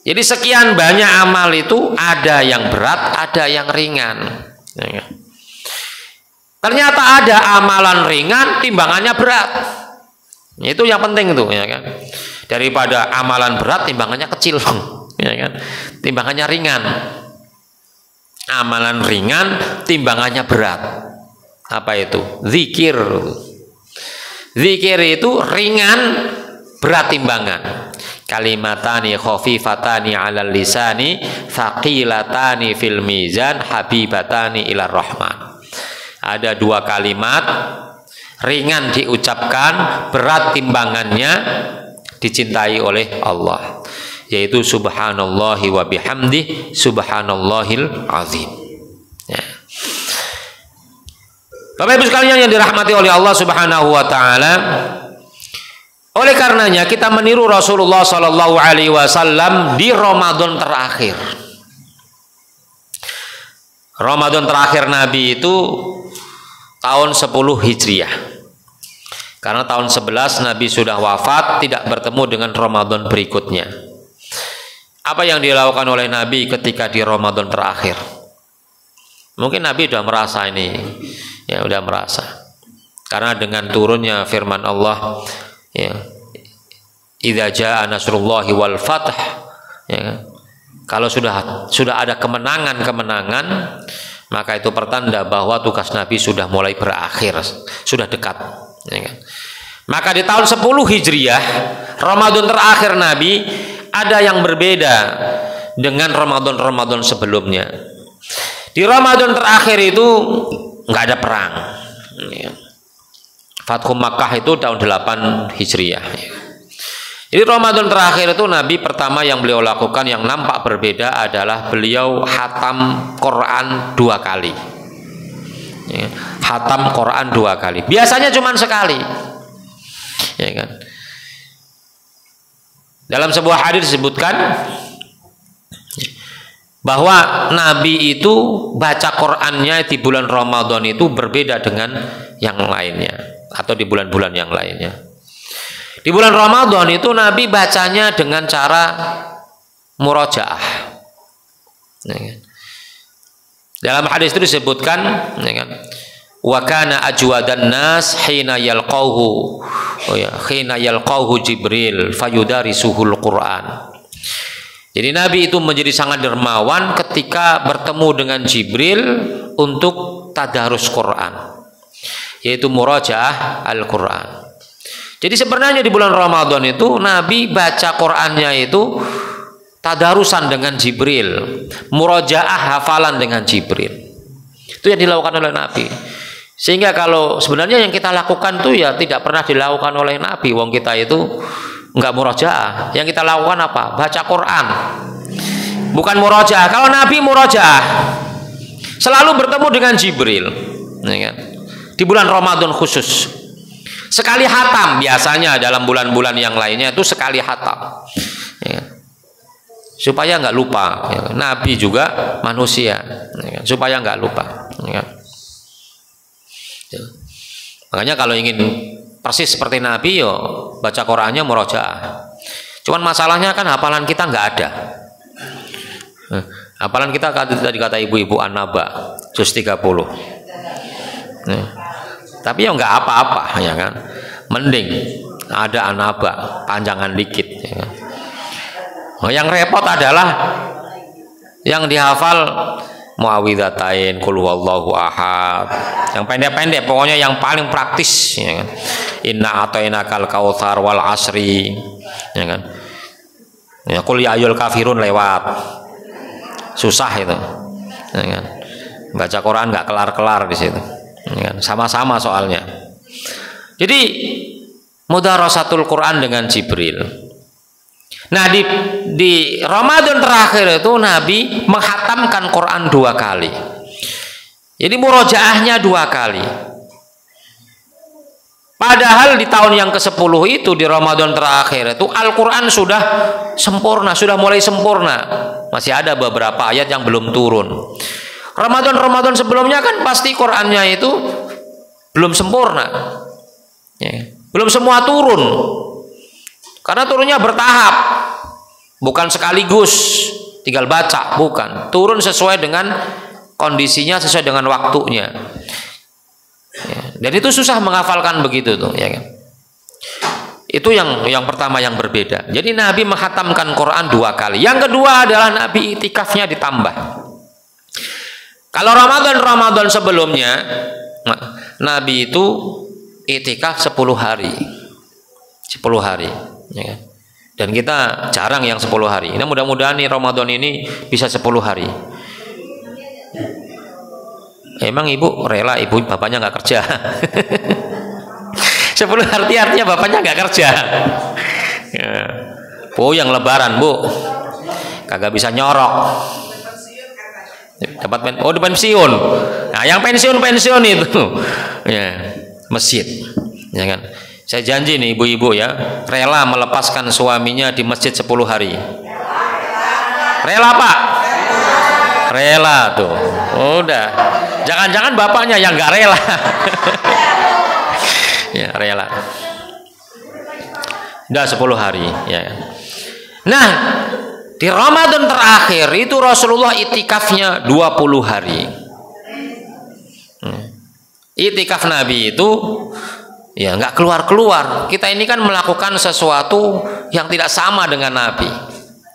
Jadi sekian banyak amal itu ada yang berat, ada yang ringan. Ternyata ada amalan ringan, timbangannya berat. Itu yang penting itu, Daripada amalan berat, timbangannya kecil, Timbangannya ringan. Amalan ringan, timbangannya berat. Apa itu? Zikir. Zikir itu ringan, berat timbangan. Kalimatani khafifatani 'alal lisani, thaqilatani fil mizan, habibatani ilar rahman. Ada dua kalimat ringan diucapkan, berat timbangannya, dicintai oleh Allah, yaitu subhanallahi wa bihamdi, subhanallahil azim. Bapak Ibu sekalian yang dirahmati oleh Allah Subhanahu wa taala, Oleh karenanya kita meniru Rasulullah Shallallahu Alaihi Wasallam di Ramadan terakhir. Ramadan terakhir Nabi itu tahun 10 Hijriah. Karena tahun 11 Nabi sudah wafat, tidak bertemu dengan Ramadan berikutnya. Apa yang dilakukan oleh Nabi ketika di Ramadan terakhir? Mungkin Nabi sudah merasa ini, ya sudah merasa. Karena dengan turunnya firman Allah, ya, idza jaa nasrullahi wal fath, ya, kalau sudah ada kemenangan, maka itu pertanda bahwa tugas Nabi sudah mulai berakhir, sudah dekat, ya kan? Maka di tahun 10 Hijriah, Ramadan terakhir Nabi ada yang berbeda dengan Ramadan sebelumnya. Di Ramadan terakhir itu nggak ada perang, ya. Fathu Makkah itu tahun 8 Hijriah. Jadi Ramadan terakhir itu Nabi pertama yang beliau lakukan yang nampak berbeda adalah beliau khatam Quran 2 kali. Ya, khatam Quran 2 kali. Biasanya cuma sekali. Ya kan? Dalam sebuah hadis disebutkan bahwa Nabi itu baca Qurannya di bulan Ramadan itu berbeda dengan yang lainnya atau di bulan-bulan yang lainnya. Di bulan Ramadan itu Nabi bacanya dengan cara murojaah. Dalam hadis itu disebutkan, wa kana ajwadan nas hina yalqauhu, hina yalqauhu Jibril fayudarisuhul Quran. Jadi Nabi itu menjadi sangat dermawan ketika bertemu dengan Jibril untuk tadarus Quran, yaitu murojaah Al-Quran. Jadi sebenarnya di bulan Ramadan itu Nabi baca Qurannya itu tadarusan dengan Jibril, murojaah hafalan dengan Jibril. Itu yang dilakukan oleh Nabi. Sehingga kalau sebenarnya yang kita lakukan itu ya tidak pernah dilakukan oleh Nabi. Wong kita itu enggak murojaah. Yang kita lakukan apa? Baca Quran. Bukan murojaah. Kalau Nabi murojaah, selalu bertemu dengan Jibril, ya kan? Di bulan Ramadan khusus. Sekali hatam, biasanya dalam bulan-bulan yang lainnya itu sekali hatam, ya kan? Supaya nggak lupa, ya kan? Nabi juga manusia, ya kan? Supaya nggak lupa, ya kan? Ya. Makanya kalau ingin persis seperti Nabi, yo baca Qurannya murojaah. Cuman masalahnya kan hafalan kita nggak ada. Hafalan kita tadi kata ibu-ibu An-Naba juz 30. Tapi ya nggak apa-apa, ya kan? Mending ada An-Naba panjangan dikit, ya kan? Yang repot adalah yang dihafal Muawwidzatain, Qul huwallahu ahad. Yang pendek-pendek, pokoknya yang paling praktis, ya kan? Inna a'tainakal kautsar wal asri, ya kan? Ya, Qul ya ayyuhal kafirun lewat. Susah itu, ya kan? Baca Quran nggak kelar-kelar di situ, ya kan? Sama-sama soalnya. Jadi mudarasatul Quran dengan Jibril. Nah di Ramadan terakhir itu Nabi menghatamkan Quran 2 kali. Jadi murojaahnya 2 kali. Padahal di tahun yang ke-10 itu di Ramadan terakhir itu Al-Quran sudah sempurna, sudah mulai sempurna. Masih ada beberapa ayat yang belum turun. Ramadan sebelumnya kan pasti Qurannya itu belum sempurna, ya. Belum semua turun. Karena turunnya bertahap, bukan sekaligus tinggal baca, bukan. Turun sesuai dengan kondisinya, sesuai dengan waktunya. Ya. Dan itu susah menghafalkan begitu tuh, ya kan? Itu yang pertama yang berbeda. Jadi Nabi menghatamkan Quran 2 kali. Yang kedua adalah Nabi itikafnya ditambah. Kalau Ramadan sebelumnya Nabi itu itikaf 10 hari. 10 hari. Ya. Dan kita jarang yang 10 hari. Nah, mudah-mudahan nih Ramadan ini bisa 10 hari. Emang ibu rela ibu bapaknya nggak kerja? 10 hari artinya bapaknya nggak kerja. Ya. Oh yang lebaran bu, kagak bisa nyorok. Dapat pensiun. Nah yang pensiun itu, ya masjid, ya kan. Saya janji nih ibu-ibu ya, rela melepaskan suaminya di masjid 10 hari. Rela Pak? Rela tuh. Udah. Jangan-jangan bapaknya yang nggak rela. Ya, rela. Udah 10 hari ya. Nah, di Ramadan terakhir itu Rasulullah itikafnya 20 hari. Itikaf Nabi itu ya nggak keluar-keluar. Kita ini kan melakukan sesuatu yang tidak sama dengan Nabi.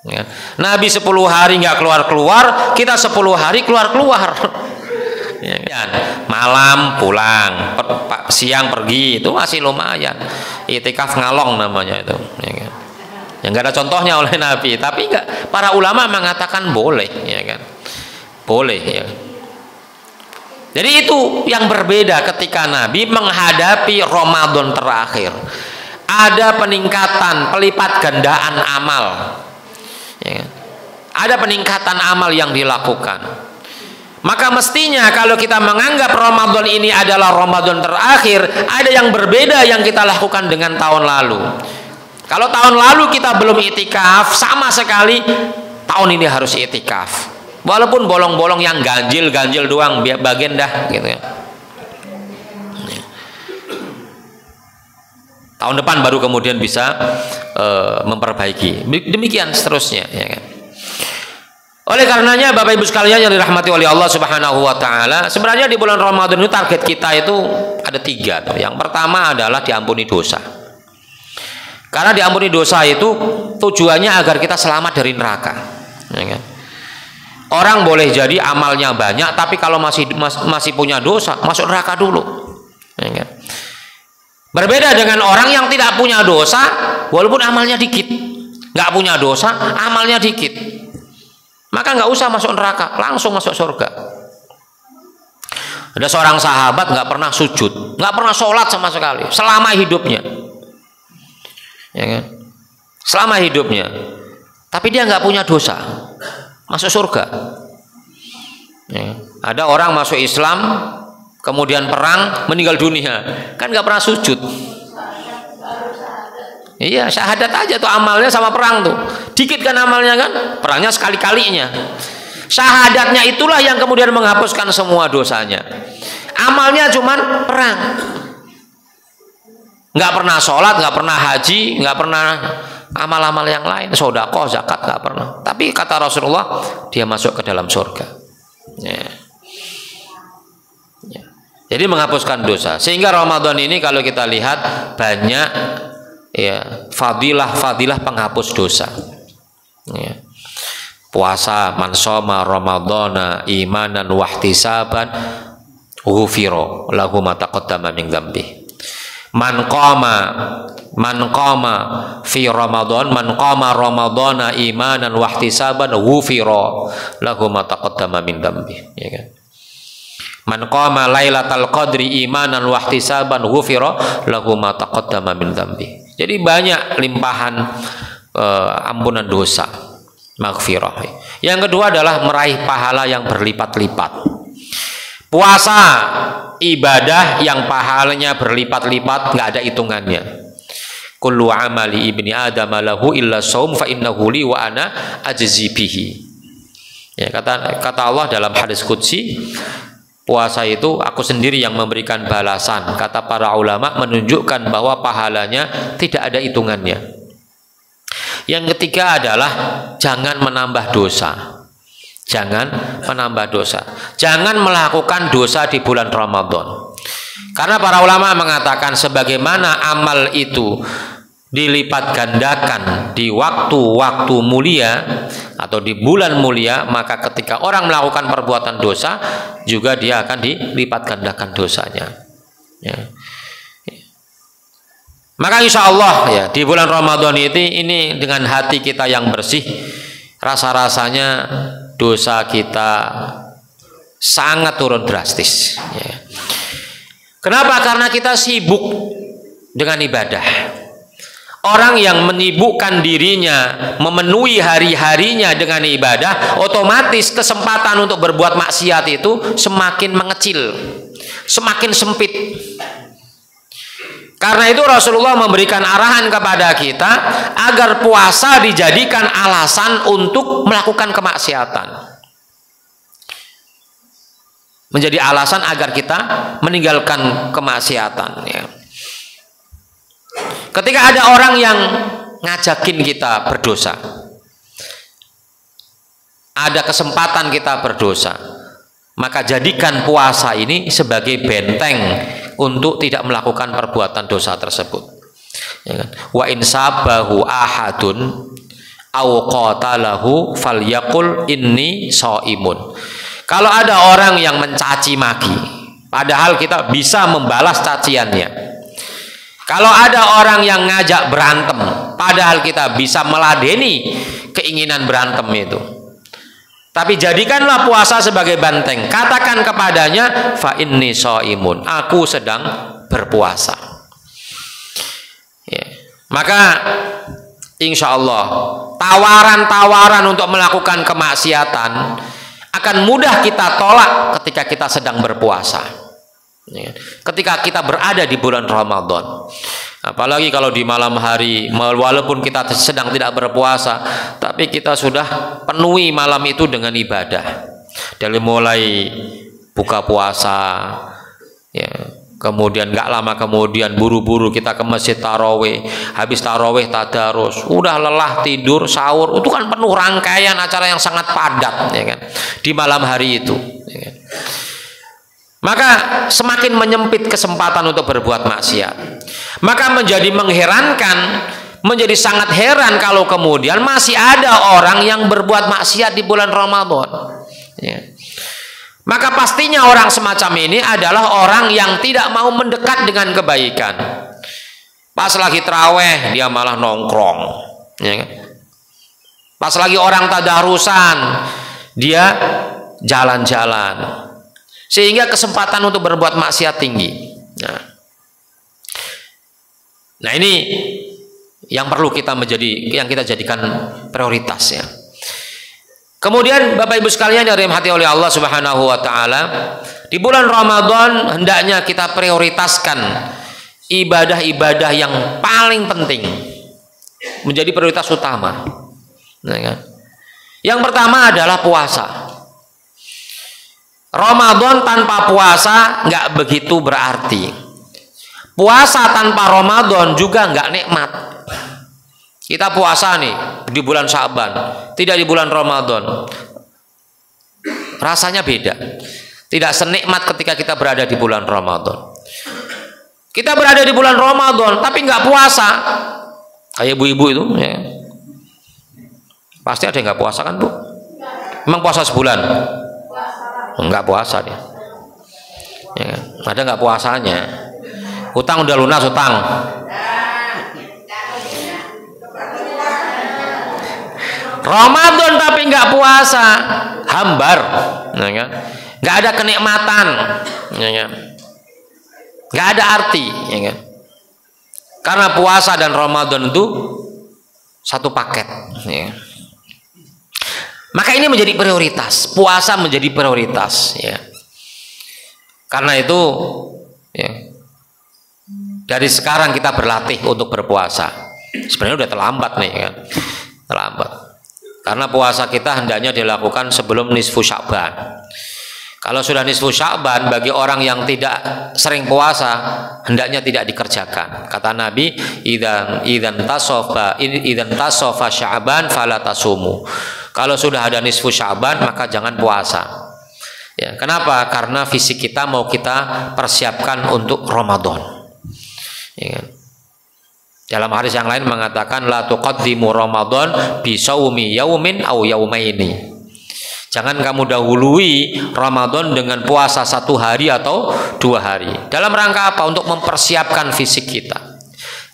Ya. Nabi 10 hari nggak keluar-keluar, kita 10 hari keluar-keluar. Ya, kan? Malam pulang, siang pergi, itu masih lumayan. Itikaf ngalong namanya itu. Ya, kan? Yang nggak ada contohnya oleh Nabi, tapi nggak. Para ulama mengatakan boleh, ya kan? Boleh, ya. Jadi itu yang berbeda ketika Nabi menghadapi Ramadan terakhir. Ada peningkatan, pelipat gandaan amal. Ya. Ada peningkatan amal yang dilakukan. Maka mestinya kalau kita menganggap Ramadan ini adalah Ramadan terakhir, ada yang berbeda yang kita lakukan dengan tahun lalu. Kalau tahun lalu kita belum itikaf sama sekali, tahun ini harus itikaf. Walaupun bolong-bolong yang ganjil doang bagian dah gitu ya. Tahun depan baru kemudian bisa memperbaiki. Demikian seterusnya ya kan. Oleh karenanya Bapak Ibu sekalian yang dirahmati oleh Allah Subhanahu wa taala, sebenarnya di bulan Ramadan itu target kita itu ada 3. Yang pertama adalah diampuni dosa. Karena diampuni dosa itu tujuannya agar kita selamat dari neraka. Ya kan? Orang boleh jadi amalnya banyak, tapi kalau masih punya dosa, masuk neraka dulu. Ya kan? Berbeda dengan orang yang tidak punya dosa, walaupun amalnya dikit, nggak punya dosa, amalnya dikit, maka nggak usah masuk neraka, langsung masuk surga. Ada seorang sahabat nggak pernah sujud, nggak pernah sholat sama sekali, selama hidupnya, ya kan? Selama hidupnya, tapi dia nggak punya dosa, masuk surga. Ya. Ada orang masuk Islam, kemudian perang, meninggal dunia, kan nggak pernah sujud. Iya, syahadat aja tuh amalnya sama perang tuh, dikit kan amalnya kan, perangnya sekali-kalinya. Syahadatnya itulah yang kemudian menghapuskan semua dosanya. Amalnya cuman perang, nggak pernah sholat, nggak pernah haji, nggak pernah amal-amal yang lain, sedekah, zakat nggak pernah. Tapi kata Rasulullah, dia masuk ke dalam surga. Ya. Ya. Jadi menghapuskan dosa. Sehingga Ramadan ini kalau kita lihat banyak ya fadilah penghapus dosa. Ya. Puasa, man shoma ramadhana imanan wahtisaban ghufira lahu ma taqaddama min dzambi. Man qama fi Ramadan, man qama Ramadhana imanan wahtisaban ghufira lahu ma taqaddama min dzambi, ya kan? Man qama lailatal qadri imanan wahtisaban ghufira lahu ma taqaddama min dzambi. Jadi banyak limpahan ampunan dosa, maghfirah. Yang kedua adalah meraih pahala yang berlipat-lipat. Puasa ibadah yang pahalanya berlipat-lipat, nggak ada hitungannya. Kullu amali ibni adam lahu illa shaum fa innahu li wa ana ajzi bihi. Ya, kata Allah dalam hadis qudsi, puasa itu aku sendiri yang memberikan balasan. Kata para ulama menunjukkan bahwa pahalanya tidak ada hitungannya. Yang ketiga adalah jangan menambah dosa. Jangan menambah dosa. Jangan melakukan dosa di bulan Ramadan. Karena para ulama mengatakan sebagaimana amal itu dilipat gandakan di waktu-waktu mulia atau di bulan mulia, maka ketika orang melakukan perbuatan dosa juga dia akan dilipat gandakan dosanya. Ya. Maka insya Allah ya di bulan Ramadan ini dengan hati kita yang bersih, rasa-rasanya dosa kita sangat turun drastis. Ya. Kenapa? Karena kita sibuk dengan ibadah. Orang yang menyibukkan dirinya, memenuhi hari-harinya dengan ibadah, otomatis kesempatan untuk berbuat maksiat itu semakin mengecil, semakin sempit. Karena itu Rasulullah memberikan arahan kepada kita agar puasa dijadikan alasan untuk melakukan kemaksiatan. Menjadi alasan agar kita meninggalkan kemaksiatan. Ya. Ketika ada orang yang ngajakin kita berdosa, ada kesempatan kita berdosa, maka jadikan puasa ini sebagai benteng untuk tidak melakukan perbuatan dosa tersebut. Ya kan? Wa in sabahu ahadun aw qatalahu falyaqul inni shaimun. Kalau ada orang yang mencaci maki, padahal kita bisa membalas caciannya. Kalau ada orang yang ngajak berantem, padahal kita bisa meladeni keinginan berantem itu. Tapi jadikanlah puasa sebagai benteng. Katakan kepadanya, fa inni shaimun, aku sedang berpuasa. Ya. Maka insya Allah tawaran-tawaran untuk melakukan kemaksiatan akan mudah kita tolak ketika kita sedang berpuasa. Ya. Ketika kita berada di bulan Ramadan. Apalagi kalau di malam hari, walaupun kita sedang tidak berpuasa, tapi kita sudah penuhi malam itu dengan ibadah. Dari mulai buka puasa, ya, kemudian nggak lama kemudian buru-buru kita ke masjid tarawih, habis tarawih tadarus, udah lelah tidur, sahur, itu kan penuh rangkaian acara yang sangat padat, ya kan, di malam hari itu. Ya kan. Maka semakin menyempit kesempatan untuk berbuat maksiat. Maka menjadi mengherankan, menjadi sangat heran kalau kemudian masih ada orang yang berbuat maksiat di bulan Ramadan. Ya. Maka pastinya orang semacam ini adalah orang yang tidak mau mendekat dengan kebaikan. Pas lagi terawih dia malah nongkrong. Ya. Pas lagi orang tadarusan dia jalan-jalan. Sehingga kesempatan untuk berbuat maksiat tinggi. Nah ini yang perlu kita kita jadikan prioritas ya. Kemudian Bapak Ibu sekalian yang dirahmati oleh Allah Subhanahu wa taala, di bulan Ramadan hendaknya kita prioritaskan ibadah-ibadah yang paling penting, menjadi prioritas utama. Yang pertama adalah puasa. Ramadan tanpa puasa nggak begitu berarti. Puasa tanpa Ramadan juga nggak nikmat. Kita puasa nih di bulan Sya'ban, tidak di bulan Ramadan. Rasanya beda. Tidak senikmat ketika kita berada di bulan Ramadan. Kita berada di bulan Ramadan tapi nggak puasa. Kayak ibu-ibu itu ya. Pasti ada yang nggak puasa kan, Bu? Emang puasa sebulan? Enggak puasa dia. Ya, ada nggak puasanya? Utang udah lunas utang. Ramadan tapi nggak puasa, hambar, ya kan? Nggak ada kenikmatan, ya kan? Nggak ada arti, ya kan? Karena puasa dan Ramadan itu satu paket. Ya. Maka ini menjadi prioritas, puasa menjadi prioritas, ya. Karena itu, ya, dari sekarang kita berlatih untuk berpuasa. Sebenarnya udah terlambat nih, kan? Terlambat. Karena puasa kita hendaknya dilakukan sebelum nisfu Sya'ban. Kalau sudah nisfu Sya'ban, bagi orang yang tidak sering puasa, hendaknya tidak dikerjakan. Kata Nabi, idzan tasofa Sya'ban fala tasumu. Kalau sudah ada nisfu Sya'ban, maka jangan puasa. Ya, kenapa? Karena fisik kita mau kita persiapkan untuk Ramadan. Ya, kan? Dalam hadis yang lain mengatakan la tuqaddimu Ramadan bi shaumi yaumin aw yaumaini. Jangan kamu dahului Ramadan dengan puasa 1 hari atau 2 hari. Dalam rangka apa? Untuk mempersiapkan fisik kita.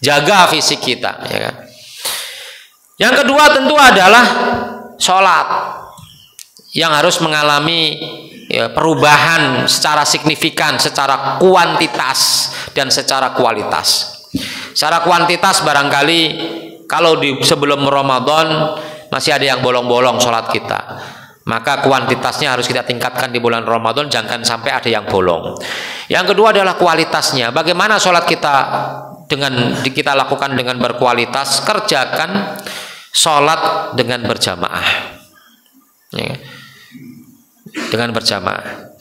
Jaga fisik kita, ya kan? Yang kedua tentu adalah sholat yang harus mengalami perubahan secara signifikan, secara kuantitas dan secara kualitas. Secara kuantitas barangkali kalau sebelum Ramadan masih ada yang bolong-bolong sholat kita, maka kuantitasnya harus kita tingkatkan di bulan Ramadan, jangan sampai ada yang bolong. Yang kedua adalah kualitasnya, bagaimana sholat kita kita lakukan dengan berkualitas, kerjakan sholat dengan berjamaah, ya, dengan berjamaah.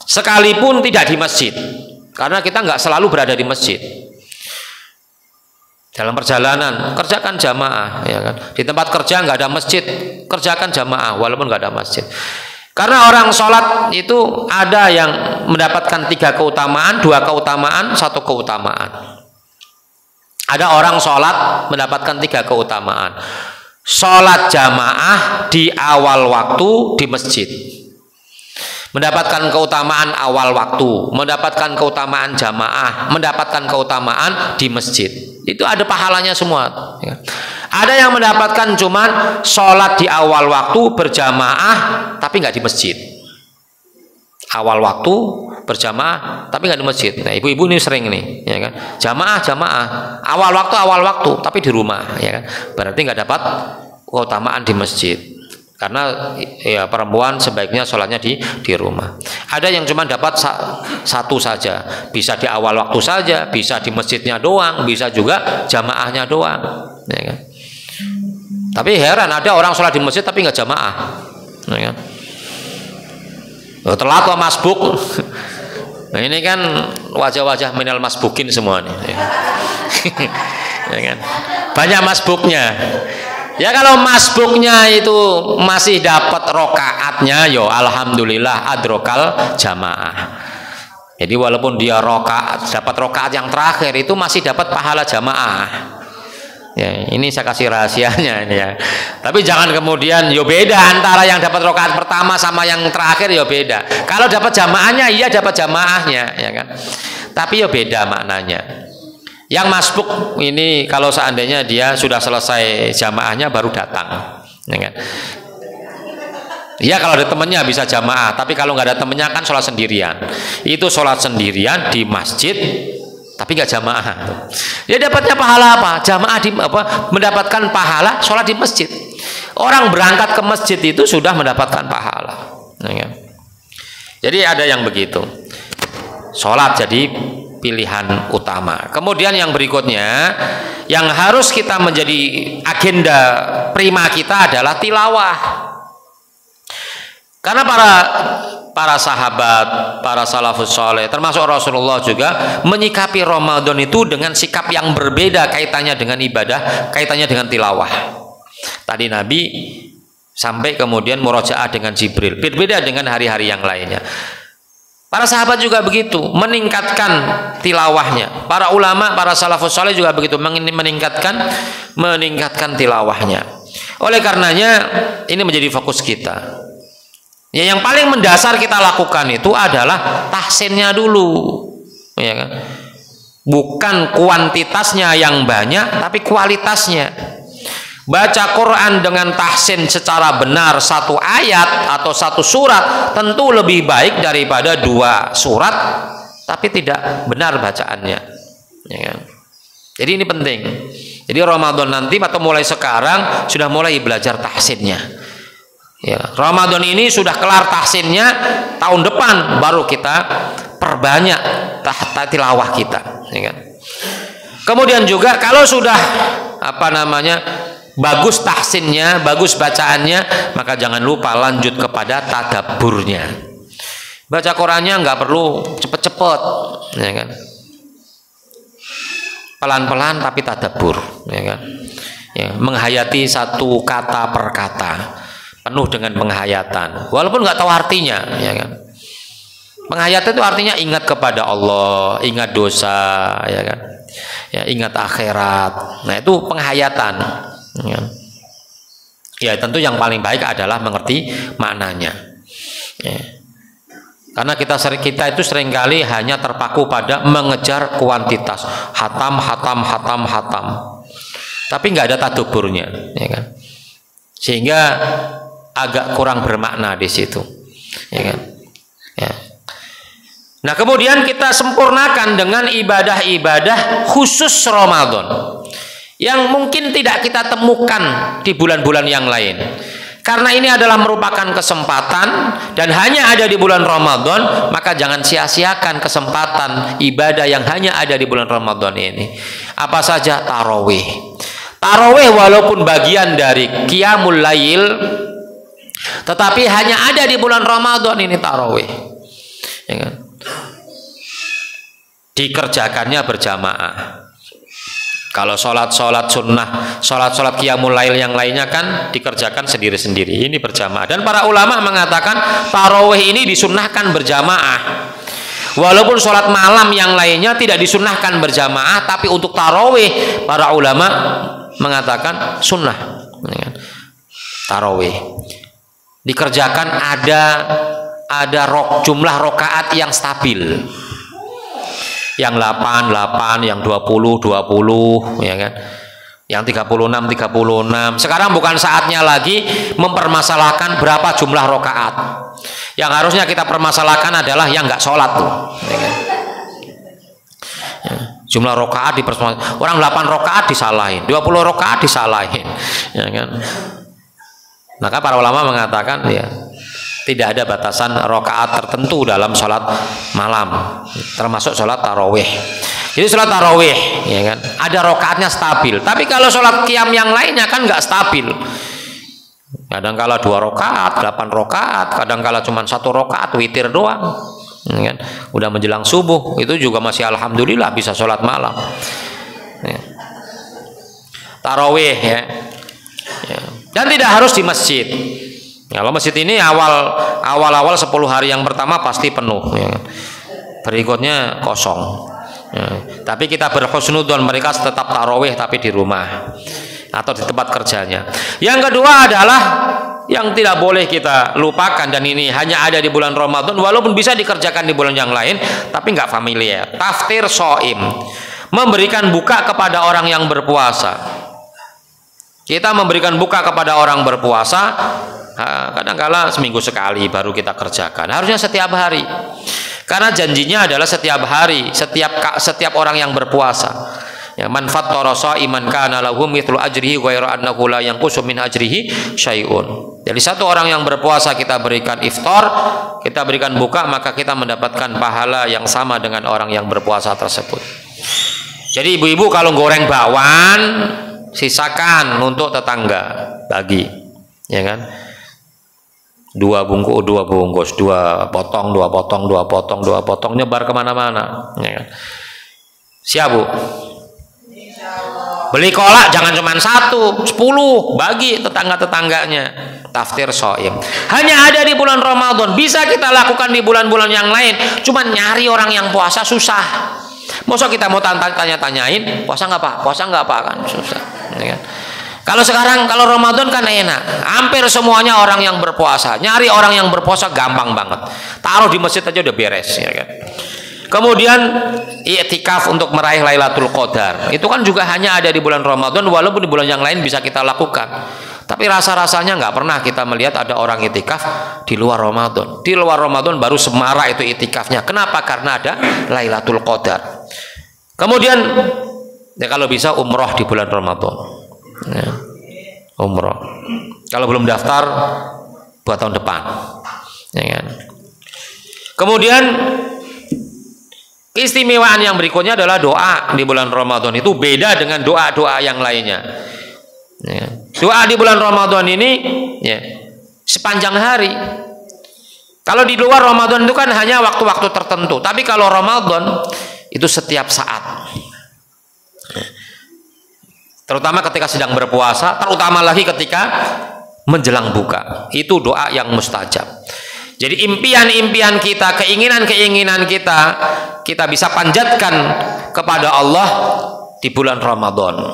Sekalipun tidak di masjid, karena kita nggak selalu berada di masjid. Dalam perjalanan kerjakan jamaah, ya kan. Di tempat kerja nggak ada masjid, kerjakan jamaah walaupun nggak ada masjid. Karena orang sholat itu ada yang mendapatkan 3 keutamaan, 2 keutamaan, 1 keutamaan. Ada orang sholat mendapatkan 3 keutamaan. Sholat jamaah di awal waktu di masjid, mendapatkan keutamaan awal waktu, mendapatkan keutamaan jamaah, mendapatkan keutamaan di masjid. Itu ada pahalanya semua. Ada yang mendapatkan cuman sholat di awal waktu berjamaah tapi nggak di masjid. Awal waktu berjamaah tapi nggak di masjid. Nah, ibu-ibu ini sering nih, ya kan? Jamaah awal waktu tapi di rumah, ya kan? Berarti nggak dapat keutamaan di masjid. Karena ya perempuan sebaiknya sholatnya di rumah. Ada yang cuma dapat satu saja, bisa di awal waktu saja, bisa di masjidnya doang, bisa juga jamaahnya doang, ya kan? Tapi heran, ada orang sholat di masjid tapi nggak jamaah, ya kan? Telat atau masbuk. Nah, ini kan wajah-wajah minal masbukin semua nih, ya kan? Banyak masbuknya. Ya kalau masbuknya itu masih dapat rokaatnya, yo alhamdulillah adrokal jamaah. Jadi walaupun dia dapat rokaat yang terakhir itu masih dapat pahala jamaah. Ya, ini saya kasih rahasianya ini ya. Tapi jangan kemudian yo beda antara yang dapat rokaat pertama sama yang terakhir, yo beda. Kalau dapat jamaahnya iya dapat jamaahnya, ya kan. Tapi yo beda maknanya. Yang masbuk ini kalau seandainya dia sudah selesai jamaahnya baru datang, ya kan? Iya kalau ada temennya bisa jamaah, tapi kalau nggak ada temennya kan sholat sendirian. Itu sholat sendirian di masjid, tapi nggak jamaah. Dia dapatnya pahala apa? Jamaah mendapatkan pahala sholat di masjid. Orang berangkat ke masjid itu sudah mendapatkan pahala, ya kan? Jadi ada yang begitu. Sholat jadi pilihan utama. Kemudian yang berikutnya yang harus kita menjadi agenda prima kita adalah tilawah. Karena para sahabat, para salafus saleh, termasuk Rasulullah juga menyikapi Ramadan itu dengan sikap yang berbeda kaitannya dengan ibadah, kaitannya dengan tilawah. Tadi Nabi sampai kemudian murojaah dengan Jibril, berbeda dengan hari-hari yang lainnya. Para sahabat juga begitu, meningkatkan tilawahnya. Para ulama, para salafus saleh juga begitu, meningkatkan tilawahnya. Oleh karenanya ini menjadi fokus kita. Ya, yang paling mendasar kita lakukan itu adalah tahsinnya dulu, ya kan? Bukan kuantitasnya yang banyak, tapi kualitasnya. Baca Quran dengan tahsin secara benar satu ayat atau satu surat tentu lebih baik daripada 2 surat tapi tidak benar bacaannya, ya kan? Jadi ini penting. Jadi Ramadan nanti atau mulai sekarang sudah mulai belajar tahsinnya. Ya, Ramadan ini sudah kelar tahsinnya, tahun depan baru kita perbanyak tilawah kita, ya kan? Kemudian juga kalau sudah bagus tahsinnya, bagus bacaannya, maka jangan lupa lanjut kepada tadabburnya. Baca Qurannya nggak perlu cepet-cepet, ya kan? Pelan-pelan tapi tadabbur, ya kan? Ya, menghayati satu kata per kata, penuh dengan penghayatan, walaupun nggak tahu artinya, ya kan? Penghayatan itu artinya ingat kepada Allah, ingat dosa, ya kan? Ya, ingat akhirat. Nah itu penghayatan. Ya tentu yang paling baik adalah mengerti maknanya, ya. Karena kita itu seringkali hanya terpaku pada mengejar kuantitas, hatam, tapi nggak ada tadabburnya, ya kan? Sehingga agak kurang bermakna di situ, ya kan? Ya. Nah kemudian kita sempurnakan dengan ibadah-ibadah khusus Ramadan yang mungkin tidak kita temukan di bulan-bulan yang lain. Karena ini adalah merupakan kesempatan dan hanya ada di bulan Ramadan, maka jangan sia-siakan kesempatan ibadah yang hanya ada di bulan Ramadan ini. Apa saja? Tarawih. Tarawih walaupun bagian dari qiyamul lail, tetapi hanya ada di bulan Ramadan ini tarawih. Ya kan? Dikerjakannya berjamaah. Kalau sholat sunnah, sholat qiyamul lail yang lainnya kan dikerjakan sendiri-sendiri. Ini berjamaah. Dan para ulama mengatakan tarawih ini disunnahkan berjamaah. Walaupun sholat malam yang lainnya tidak disunnahkan berjamaah, tapi untuk tarawih para ulama mengatakan sunnah. Tarawih dikerjakan ada jumlah rokaat yang stabil. Yang 8, yang 20, ya kan? Yang 36. Sekarang bukan saatnya lagi mempermasalahkan berapa jumlah rokaat. Yang harusnya kita permasalahkan adalah yang nggak sholat tuh. Ya kan? Jumlah rokaat dipermasalahkan. Orang 8 rokaat disalahin, 20 rokaat disalahin. Ya kan? Maka para ulama mengatakan ya, tidak ada batasan rokaat tertentu dalam sholat malam, termasuk sholat tarawih. Jadi sholat tarawih, ya kan, ada rokaatnya stabil. Tapi kalau sholat qiyam yang lainnya kan nggak stabil. Kadang kala 2 rokaat, 8 rokaat, kadang kala cuma 1 rokaat, witir doang. Ya kan? Udah menjelang subuh, itu juga masih alhamdulillah bisa sholat malam. Ya. Tarawih, ya. Dan tidak harus di masjid. Kalau masjid ini awal 10 hari yang pertama pasti penuh, ya. Berikutnya kosong. Ya. Tapi kita berhusnudzon mereka tetap tarawih tapi di rumah atau di tempat kerjanya. Yang kedua adalah yang tidak boleh kita lupakan, dan ini hanya ada di bulan Ramadan walaupun bisa dikerjakan di bulan yang lain tapi nggak familiar. Taftir shaim, memberikan buka kepada orang yang berpuasa. Kita memberikan buka kepada orang berpuasa kadang-kala seminggu sekali baru kita kerjakan. Harusnya setiap hari. Karena janjinya adalah setiap hari, setiap orang yang berpuasa. Ya, man fattara sha'iman kana lahu mithlu ajrihi ghairu annahu la yanqusu min ajrihi syai'un. Jadi satu orang yang berpuasa kita berikan iftar, kita berikan buka, maka kita mendapatkan pahala yang sama dengan orang yang berpuasa tersebut. Jadi ibu-ibu kalau goreng bakwan, sisakan untuk tetangga, bagi, ya kan? 2 bungkus, 2 potong, nyebar kemana-mana, ya kan? Siap, Bu? Beli kolak jangan cuma 1, 10, bagi tetangga-tetangganya. Taftir shaim. Hanya ada di bulan Ramadan, bisa kita lakukan di bulan-bulan yang lain. Cuma nyari orang yang puasa susah. Masa kita mau tanya-tanyain, puasa nggak Pak? Puasa nggak Pak? Kan susah, ya kan? Kalau sekarang, kalau Ramadan kan enak, hampir semuanya orang yang berpuasa. Nyari orang yang berpuasa gampang banget. Taruh di masjid aja udah beres, ya kan? Kemudian i'tikaf untuk meraih Lailatul Qadar. Itu kan juga hanya ada di bulan Ramadan, walaupun di bulan yang lain bisa kita lakukan. Tapi rasa-rasanya nggak pernah kita melihat ada orang i'tikaf di luar Ramadan. Di luar Ramadan baru semarak itu i'tikafnya. Kenapa? Karena ada Lailatul Qadar. Kemudian ya kalau bisa umroh di bulan Ramadan. Ya, umroh. Kalau belum daftar buat tahun depan, ya kan? Kemudian keistimewaan yang berikutnya adalah doa di bulan Ramadan. Itu beda dengan doa-doa yang lainnya. Ya. Doa di bulan Ramadan ini ya, sepanjang hari. Kalau di luar Ramadan itu kan hanya waktu-waktu tertentu. Tapi kalau Ramadan itu setiap saat. Terutama ketika sedang berpuasa, terutama lagi ketika menjelang buka. Itu doa yang mustajab. Jadi impian-impian kita, keinginan-keinginan kita bisa panjatkan kepada Allah di bulan Ramadan.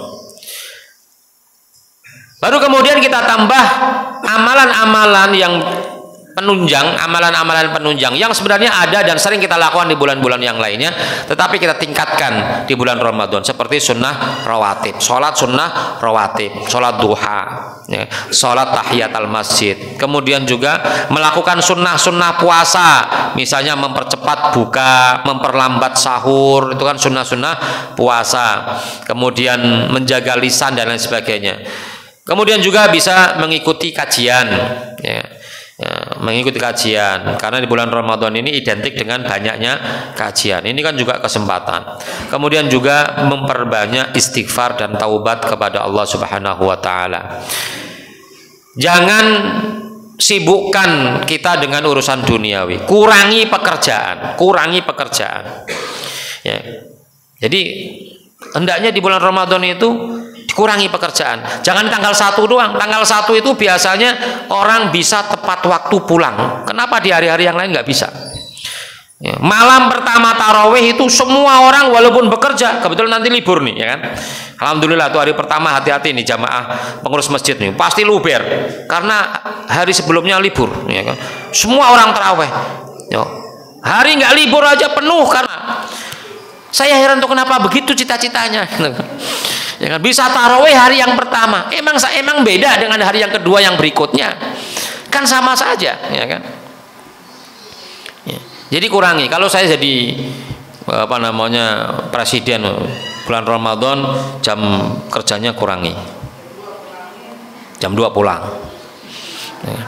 Baru kemudian kita tambah amalan-amalan yang penunjang, amalan-amalan penunjang yang sebenarnya ada dan sering kita lakukan di bulan-bulan yang lainnya, tetapi kita tingkatkan di bulan Ramadan, seperti sunnah rawatib, sholat sunnah rawatib, sholat duha, ya, sholat tahiyatul masjid. Kemudian juga melakukan sunnah-sunnah puasa, misalnya mempercepat buka, memperlambat sahur, itu kan sunnah-sunnah puasa. Kemudian menjaga lisan dan lain sebagainya. Kemudian juga bisa mengikuti kajian, ya. Mengikuti kajian, karena di bulan Ramadan ini identik dengan banyaknya kajian. Ini kan juga kesempatan. Kemudian juga memperbanyak istighfar dan taubat kepada Allah Subhanahu wa taala. Jangan sibukkan kita dengan urusan duniawi. Kurangi pekerjaan. Ya. Jadi hendaknya di bulan Ramadan itu dikurangi pekerjaan. Jangan tanggal 1 doang. Tanggal 1 itu biasanya orang bisa tepat waktu pulang. Kenapa di hari-hari yang lain nggak bisa? Ya. Malam pertama tarawih itu semua orang walaupun bekerja, kebetulan nanti libur nih, ya kan? Alhamdulillah tuh hari pertama, hati-hati nih jamaah pengurus masjid nih, pasti luber karena hari sebelumnya libur, ya kan? Semua orang tarawih. Ya. Hari nggak libur aja penuh, karena saya heran tuh kenapa begitu cita-citanya. Ya kan? Bisa tarawih hari yang pertama, emang beda dengan hari yang kedua yang berikutnya, kan sama saja, ya kan? Ya. Jadi kurangi. Kalau saya jadi presiden bulan Ramadan, jam kerjanya kurangi, jam 2 pulang. Ya.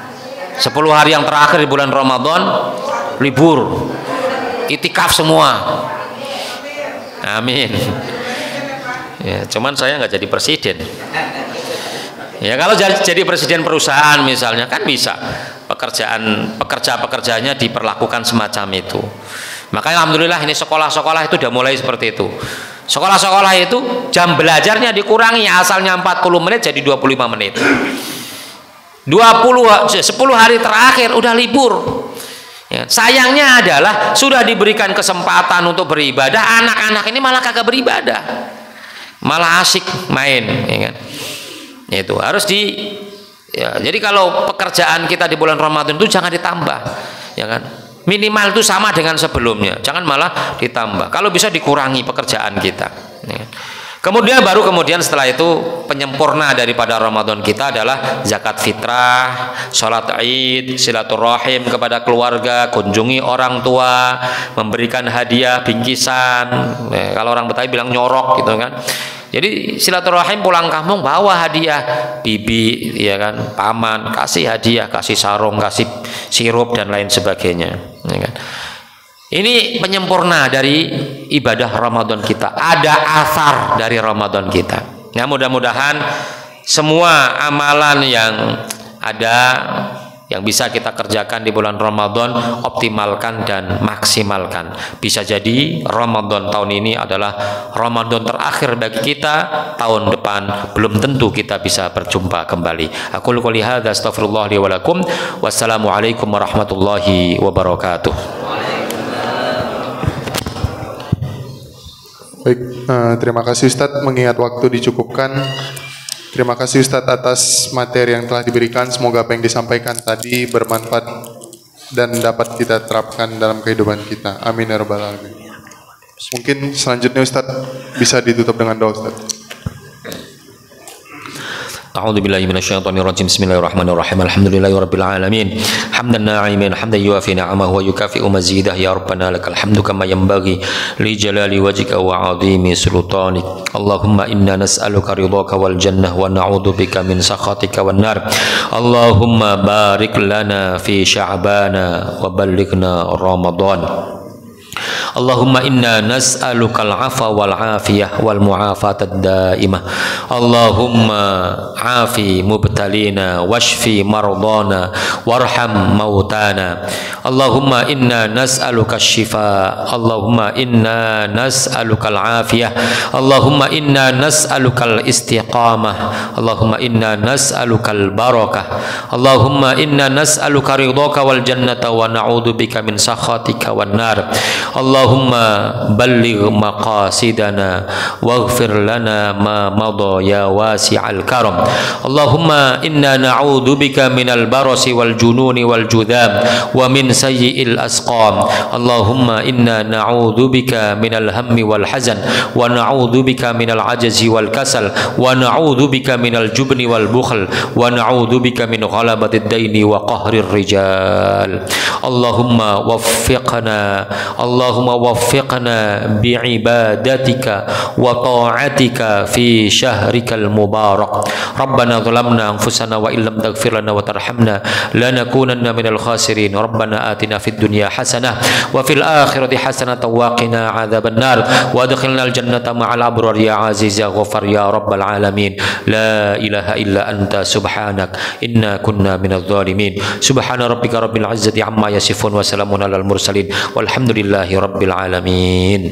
10 hari yang terakhir di bulan Ramadan libur, itikaf semua. Amin. Ya, cuman saya nggak jadi presiden. Ya, kalau jadi presiden perusahaan misalnya kan bisa pekerjanya diperlakukan semacam itu. Makanya alhamdulillah ini sekolah-sekolah itu udah mulai seperti itu. Sekolah-sekolah itu jam belajarnya dikurangi, asalnya 40 menit jadi 25 menit. 10 hari terakhir udah libur. Ya, sayangnya adalah sudah diberikan kesempatan untuk beribadah, anak-anak ini malah kagak beribadah. Malah asik main, ya kan? Itu harus jadi kalau pekerjaan kita di bulan Ramadan itu jangan ditambah, ya kan? Minimal itu sama dengan sebelumnya, jangan malah ditambah. Kalau bisa dikurangi pekerjaan kita, ya kan? Kemudian setelah itu penyempurna daripada Ramadan kita adalah zakat fitrah, sholat Id, silaturahim kepada keluarga, kunjungi orang tua, memberikan hadiah bingkisan. Nah, kalau orang Betawi bilang nyorok gitu kan. Jadi silaturahim pulang kampung bawa hadiah, bibi, ya kan, paman, kasih hadiah, kasih sarung, kasih sirup dan lain sebagainya, ya kan. Ini penyempurna dari ibadah Ramadan kita. Ada asar dari Ramadan kita. Nah, mudah-mudahan semua amalan yang ada yang bisa kita kerjakan di bulan Ramadan optimalkan dan maksimalkan. Bisa jadi Ramadan tahun ini adalah Ramadan terakhir bagi kita. Tahun depan belum tentu kita bisa berjumpa kembali. Aku qouli hadza astaghfirullah li wa lakum. Wassalamualaikum warahmatullahi wabarakatuh. Baik, terima kasih Ustadz, mengingat waktu dicukupkan. Terima kasih Ustadz atas materi yang telah diberikan. Semoga apa yang disampaikan tadi bermanfaat dan dapat kita terapkan dalam kehidupan kita. Amin ya rabbal alamin. Mungkin selanjutnya Ustadz bisa ditutup dengan doa Ustadz. A'udzu billahi minasyaitonir rajim. Bismillahirrahmanirrahim. Alhamdulillahirabbil alamin. Hamdan na'iman, hamdan yuwafi ni'amahu wa yukafi'u mazidah. Ya rabbana lakal hamdu kama yanbaghi li jalali wajhika wa 'azimi sultanik. Allahumma inna nas'aluka ridhaka wal jannah wa na'udzu bika min sakhatika wan nar. Allahumma barik lana fi sya'bana wa ballighna ramadan. Allahumma inna nas'alukal afwa wal afiyah wal mu'afatad daimah. Allahumma afi mubtalina washfi mardana warham mautana. Allahumma inna nas'aluka syifa. Allahumma inna nas'alukal afiyah. Allahumma inna nas'alukal istiqamah. Allahumma inna nas'alukal barakah. Allahumma inna nas'aluka ridhaka wal jannata wa na'udzu bika min sakhatika wan nar. Allahumma balligh maqasidana waghfir lana ma madha ya wasi'al karam. Allahumma inna na'udzu bika minal barasi wal jununi wal judham wa min sayyi'il asqam. Allahumma inna na'udzu bika minal hammi wal hazan wa na'udzu bika minal ajzi wal kasal wa na'udzu bika minal jubni wal bukhl wa na'udzu bika min ghalabatid daini wa qahrir rijal. Allahumma waffiqna Allahumma waffiqna bi'ibadatika wa ta'atika fi syahrikal mubarak. Rabbana zalamna anfusana wa illam taghfir lana wa tarhamna lanakunanna minal khasirin. Rabbana atina fid dunya hasanah wa fil akhirati hasanah wa qina adzaban nar wa adkhilnal jannata ma'al abrar ya aziz ya ghafar ya rabbal alamin. La ilaha illa anta subhanak inna kunna minadh dhalimin. Subhana rabbika rabbil izzati amma yasifun wa salamun alal mursalin walhamdulillahi rabbil alamin.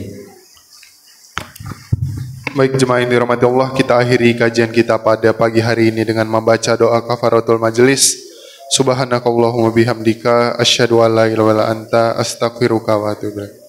Baik jemaah yang dirahmati Allah, kita akhiri kajian kita pada pagi hari ini dengan membaca doa kafaratul majelis. Subhanakallahumma bihamdika asyhadu an la ilaha illa anta astaghfiruka wa atubu ilaik.